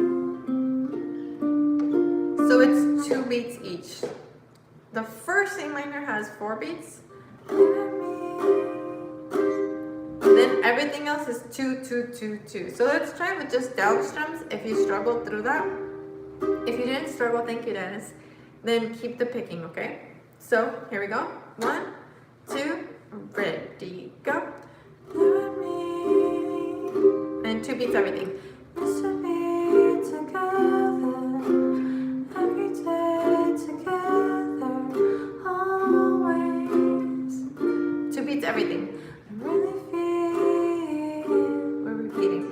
So it's 2 beats each. The first C minor has 4 beats. Then everything else is 2, 2, 2, 2. So let's try with just down strums if you struggled through that. If you didn't struggle, thank you, Dennis. Then keep the picking, okay? So here we go. 1, 2, ready, go. You and me. And 2 beats everything. Used to be together, every day together, always. 2 beats everything. I really feel, we're repeating,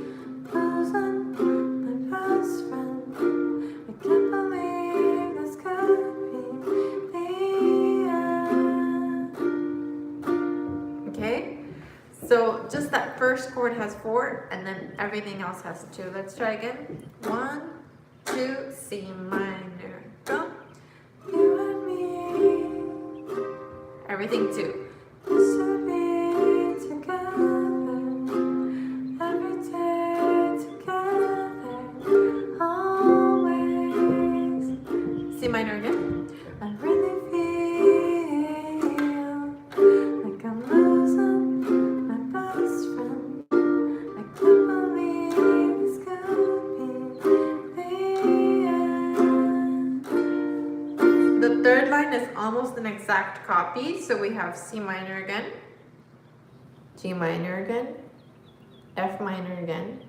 losing my best friend. I can't believe this could be the end. Okay, so just that first chord has 4 and then everything else has 2. Let's try again. 1, 2, C minor, go. You and me. Everything 2. Used to be together, every day together, always. C minor again. I really feel like I'm losing my best friend. I can't believe this could be the end. The third line is almost an exact copy. So we have C minor again, G minor again, F minor again,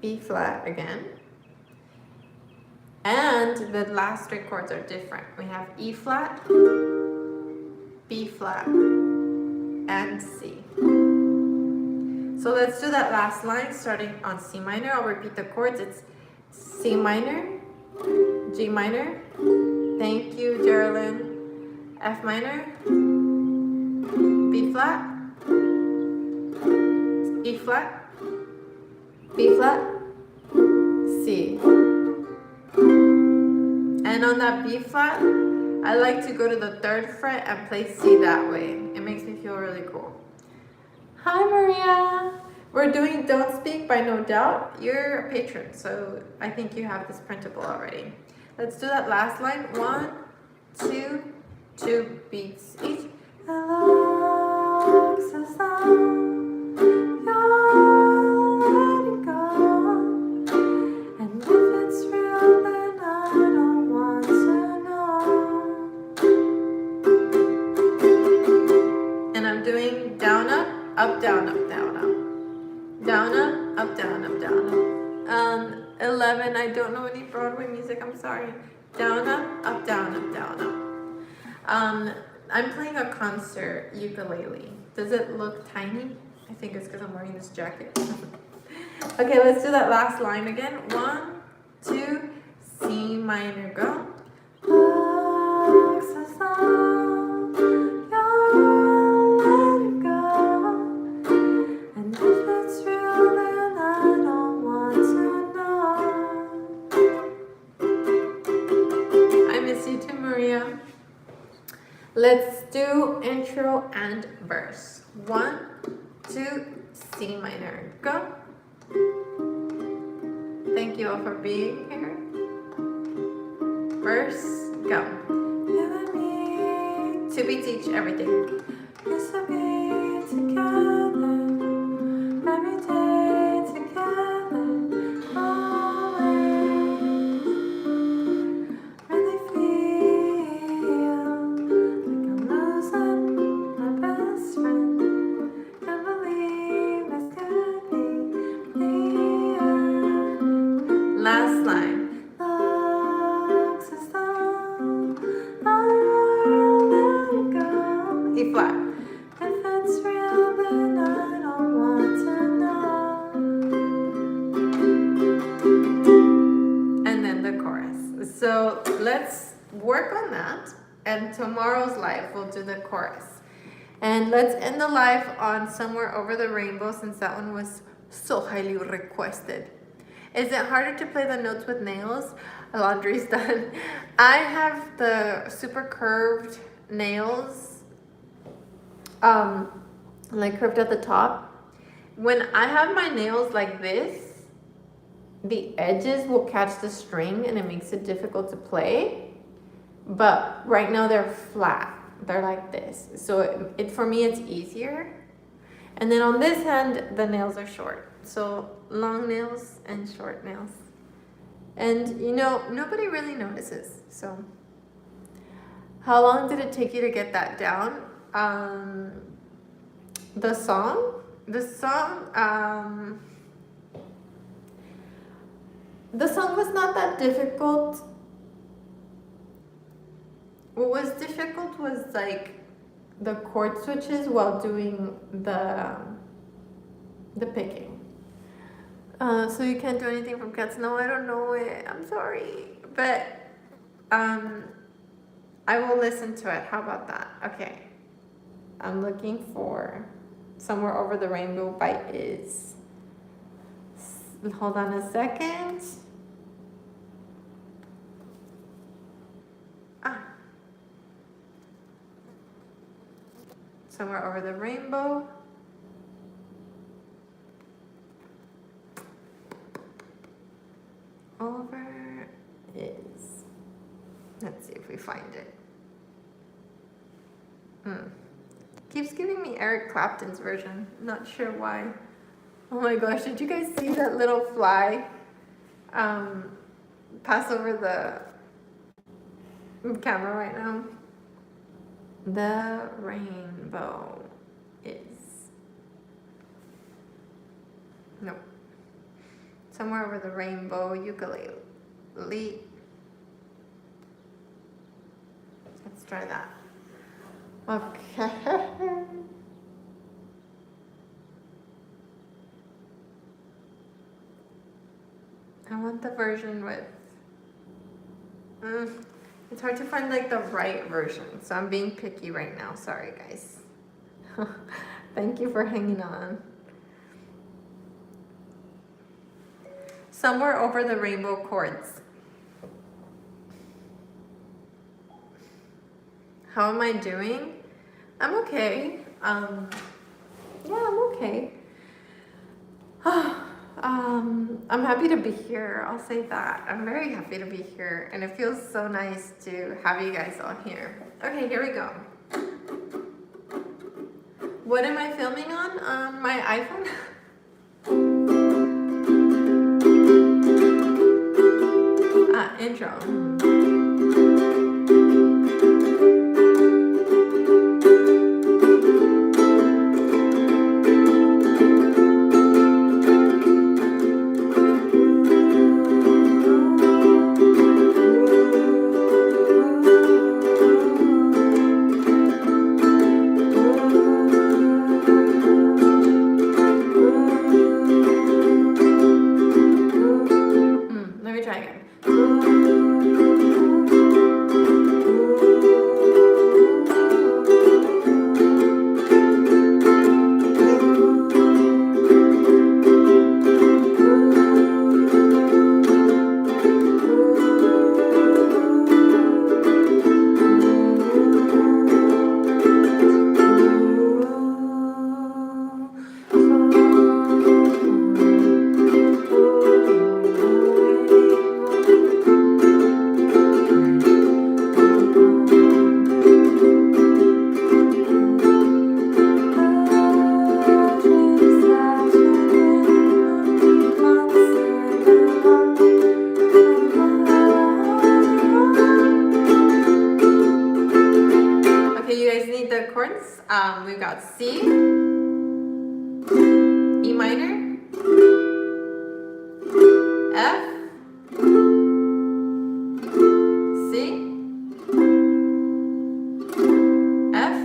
B flat again. And the last 3 chords are different. We have E flat, B flat, and C. So let's do that last line starting on C minor. I'll repeat the chords. It's C minor, G minor, thank you, Geraldine, F minor, B flat, E flat, B flat, C. And on that B flat, I like to go to the 3rd fret and play C that way. It makes me feel really cool. Hi, Maria. We're doing Don't Speak by No Doubt. You're a patron, so I think you have this printable already. Let's do that last line. 1, 2, 2 beats each. It looks as though you're letting go, and if it's real, then I don't want to know. And I'm doing down, up, down, up, down, up. Down, up, down, up, down, up. 11, I don't know any Broadway music, I'm sorry. Down, up, down, up, down, up. I'm playing a concert ukulele. Does it look tiny? I think it's because I'm wearing this jacket. Okay, let's do that last line again. 1, 2, C minor, go. Looks as though you're letting go, and if it's real, then I don't want to know. I miss you too, Maria. Let's do intro and verse. 1, 2, C minor, go. Thank you all for being here. Verse, go. You and me, 2 beats each, everything. Used to be together, every day together, always. Really feel like I'm losing my best friend. Can't believe this could be the end. Last line. Looks as though I were letting go. E flat. If it's real, then I don't want to know. And then the chorus. So let's work on that. And tomorrow's live, we'll do the chorus. And let's end the live on Somewhere Over the Rainbow, since that one was so highly requested. Is it harder to play the notes with nails? Laundry's done. I have the super curved nails, like curved at the top. When I have my nails like this, the edges will catch the string and it makes it difficult to play. But right now they're flat. They're like this. So it for me, it's easier. And then on this hand, the nails are short. So long nails and short nails. And you know, nobody really notices. So how long did it take you to get that down? The song was not that difficult. What was difficult was like the chord switches while doing the picking. So you can't do anything from Cats? No, I don't know it. I'm sorry. But I will listen to it. How about that? Okay. I'm looking for Somewhere Over the Rainbow by Is. Hold on a second. Somewhere Over the Rainbow. Over Is. Let's see if we find it. Keeps giving me Eric Clapton's version. Not sure why. Oh my gosh, did you guys see that little fly pass over the camera right now? The rainbow is. Nope. Somewhere Over the Rainbow ukulele. Let's try that. Okay. I want the version with. It's hard to find like the right version, so I'm being picky right now. Sorry, guys. Thank you for hanging on. Somewhere Over the Rainbow chords. How am I doing? I'm okay. Yeah, I'm okay. I'm happy to be here. I'll say that. I'm very happy to be here, and it feels so nice to have you guys all here. Okay, here we go. What am I filming on? On my iPhone? Intro. Let me try again. We've got C, E minor, F, C, F,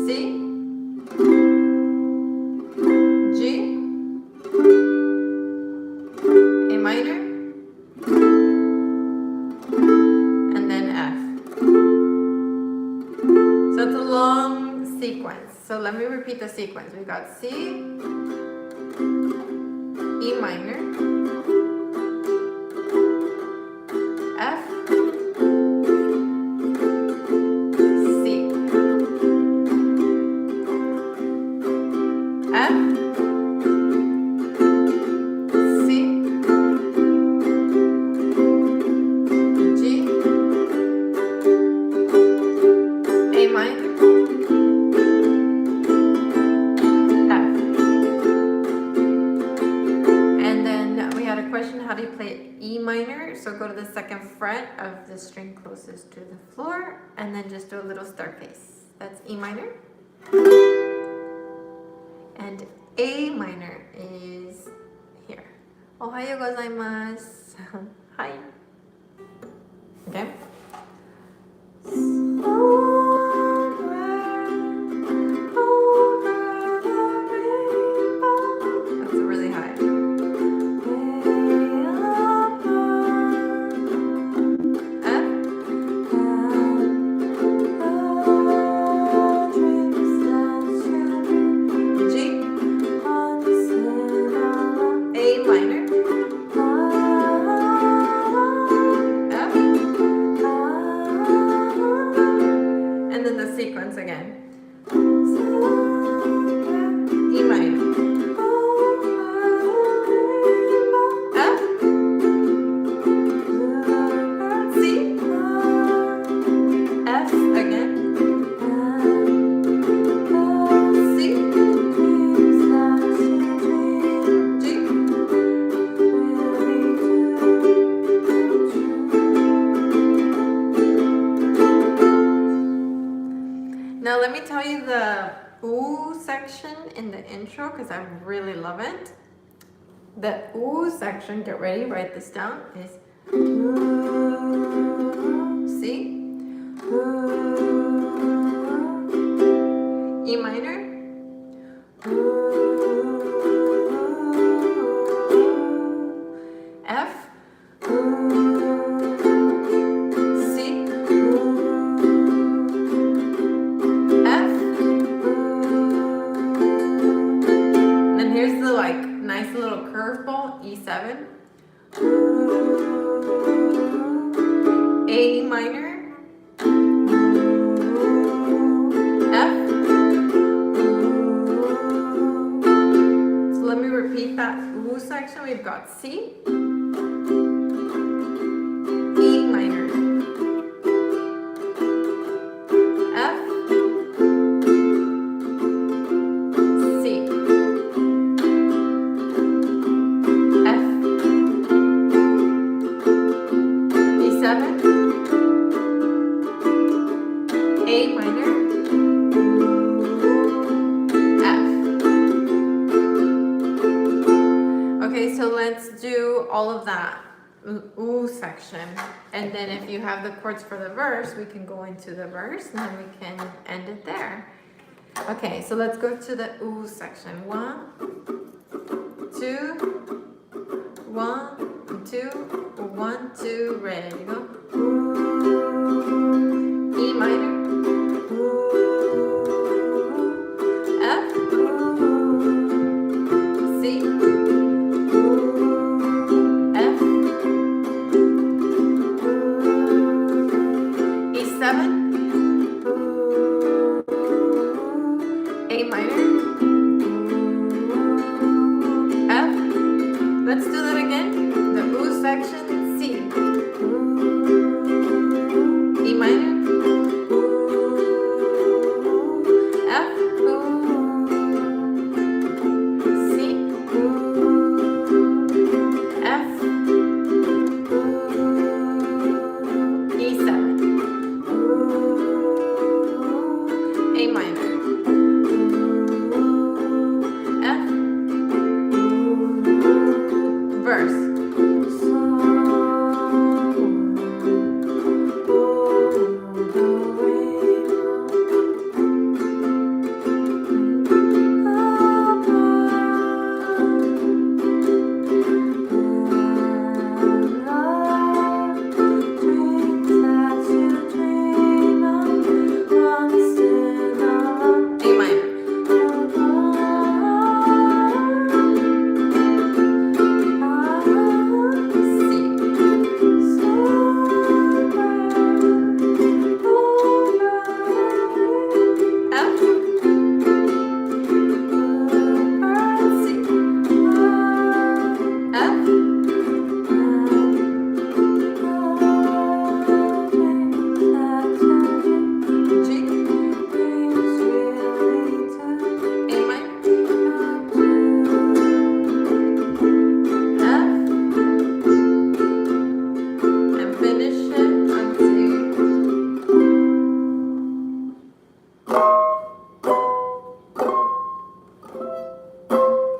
C, G, A minor, and then F. So it's a long sequence. So let me repeat the sequence. We've got C, E minor, F, C, F, C, G, A minor, how do you play E minor? So go to the second fret of the string closest to the floor and then just do a little staircase. That's E minor. And A minor is here. Ohayo gozaimasu. Hi. Okay. That's really high. Sequence again. E minor. F. C. F again. C. G. Now let me tell you the ooh section in the intro because I really love it. The ooh section, get ready, write this down, is C, E minor, F, nice little curveball, E7, A minor, F, got C, E minor, F, C, F, B7, A minor, F. Okay, so let's do all of that ooh section, and then if you have the chords for the verse, we can go into the verse and then we can end it there. Okay, so let's go to the ooh section. 1, 2, 1, 2, 1, 2, ready, go. Ooh, E minor, ooh, F, ooh, C, ooh, F, ooh, E7, ooh, A minor, ooh, F. Let's do that again. The ooh section, C, ooh, E minor, ooh, F, ooh, C, ooh, F, ooh, E7, ooh, A minor, ooh, F, ooh, verse.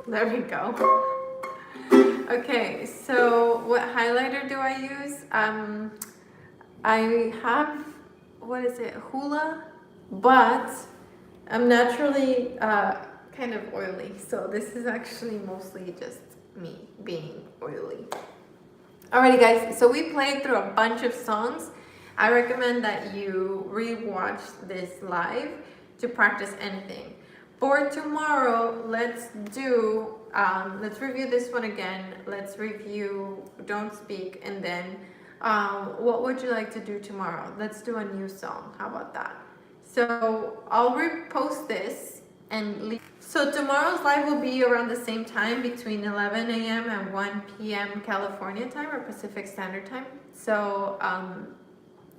There we go. Okay, so what highlighter do I use? I have, what is it, hula, but I'm naturally kind of oily, so this is actually mostly just me being oily. Alrighty guys, so we played through a bunch of songs. I recommend that you re-watch this live to practice anything. For tomorrow, let's review this one again. Let's review Don't Speak, and then what would you like to do tomorrow? Let's do a new song. How about that? So I'll repost this and leave. So tomorrow's live will be around the same time, between 11 a.m. and 1 p.m. California time or Pacific Standard Time. So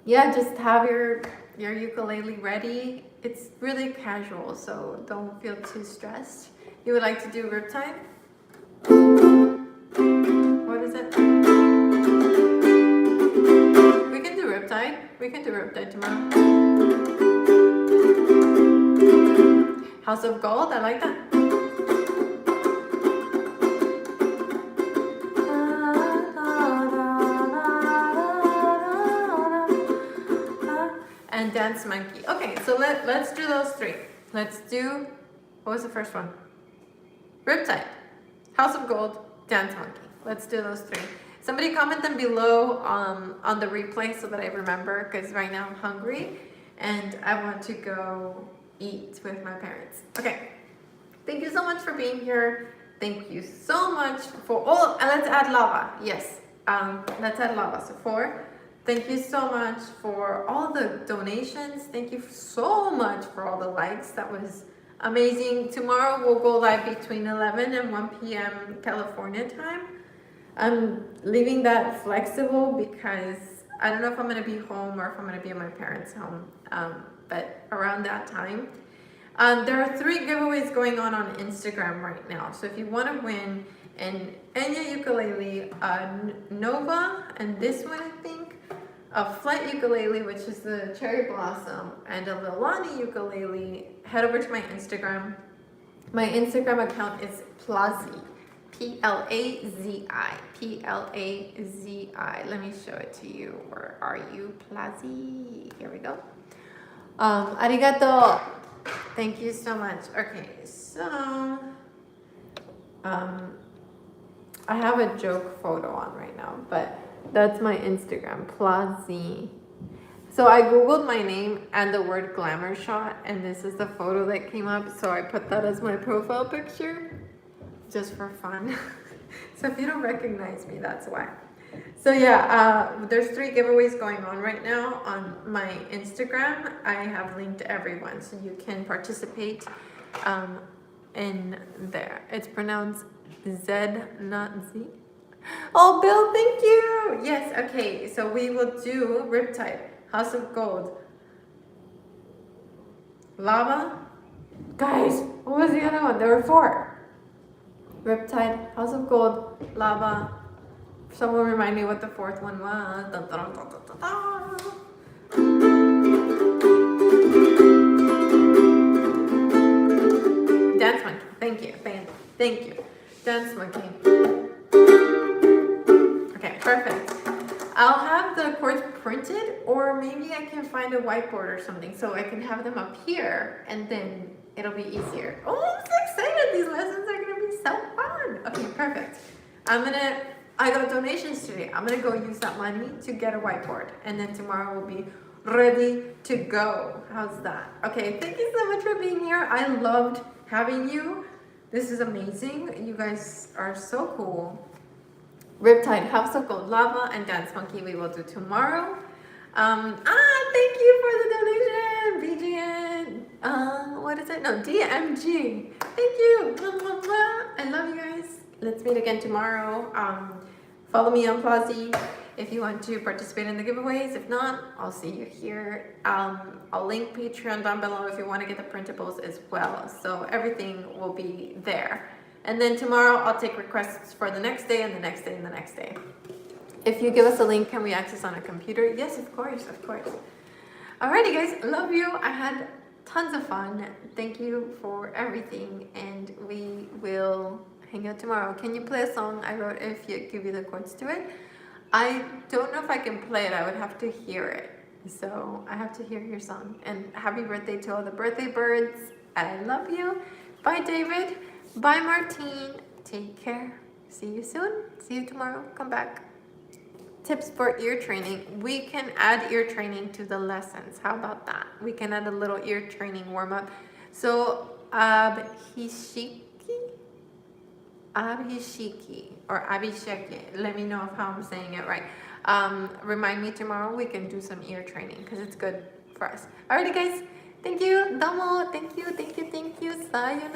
yeah, just have your ukulele ready. It's really casual, so don't feel too stressed. You would like to do Riptide? What is it? We can do Riptide. We can do Riptide tomorrow. House of Gold, I like that. And Dance Monkey. Okay, so let's do those three. Let's do, what was the first one? Riptide, House of Gold, Dance Monkey. Let's do those three. Somebody comment them below on the replay so that I remember, because right now I'm hungry and I want to go eat with my parents. Okay, thank you so much for being here. Thank you so much for all, and let's add lava. Yes, let's add lava. So 4. Thank you so much for all the donations. Thank you so much for all the likes. That was amazing. Tomorrow we'll go live between 11 and 1 p.m. California time. I'm leaving that flexible because I don't know if I'm going to be home or if I'm going to be at my parents' home. But around that time, there are 3 giveaways going on Instagram right now. So if you want to win an Enya ukulele, Nova, and this one I think, a flight ukulele, which is the cherry blossom, and a Lilani ukulele, head over to my Instagram. My Instagram account is Plazi, Plazi, Plazi. Let me show it to you. Where are you, Plazi? Here we go. Arigato. Thank you so much. Okay, so I have a joke photo on right now, but that's my Instagram, Plazi. So I googled my name and the word glamour shot, and this is the photo that came up. So I put that as my profile picture, just for fun. So if you don't recognize me, that's why. So yeah, there's 3 giveaways going on right now on my Instagram. I have linked everyone, so you can participate in there. It's pronounced Z, not Z. Oh, Bill, thank you. Yes, okay, so we will do Riptide, House of Gold, Lava. Guys, what was the other one? There were 4. Riptide, House of Gold, Lava. Someone remind me what the 4th one was. Dun, dun, dun, dun, dun, dun. Dance monkey. Thank you. Thank you. Dance monkey. Okay, perfect. I'll have the chords printed, or maybe I can find a whiteboard or something so I can have them up here, and then it'll be easier. Oh, I'm so excited. These lessons are going to be so fun. Okay, perfect. I got donations today. I'm gonna go use that money to get a whiteboard, and then tomorrow we'll be ready to go. How's that? Okay, thank you so much for being here. I loved having you. This is amazing. You guys are so cool. Riptide, House of Gold, Lava, and Dance Monkey we will do tomorrow. Thank you for the donation, BGN. What is it? No, DMG. Thank you. Blah, blah, blah. I love you guys. Let's meet again tomorrow. Follow me on Plazi if you want to participate in the giveaways. If not, I'll see you here. I'll link Patreon down below if you want to get the printables as well. So everything will be there. And then tomorrow I'll take requests for the next day and the next day and the next day. If you give us a link, can we access on a computer? Yes, of course, of course. Alrighty guys, love you. I had tons of fun. Thank you for everything, and we will hang out tomorrow. Can you play a song I wrote if you give you the chords to it? I don't know if I can play it. I would have to hear it. So I have to hear your song. And happy birthday to all the birthday birds. I love you. Bye, David. Bye, Martine. Take care. See you soon. See you tomorrow. Come back. Tips for ear training. We can add ear training to the lessons. How about that? We can add a little ear training warm up. So Abhisheki or Abhisheki. Let me know how I'm saying it right. Remind me tomorrow. We can do some ear training because it's good for us. Alrighty, guys. Thank you. Domo. Thank you. Sayonara.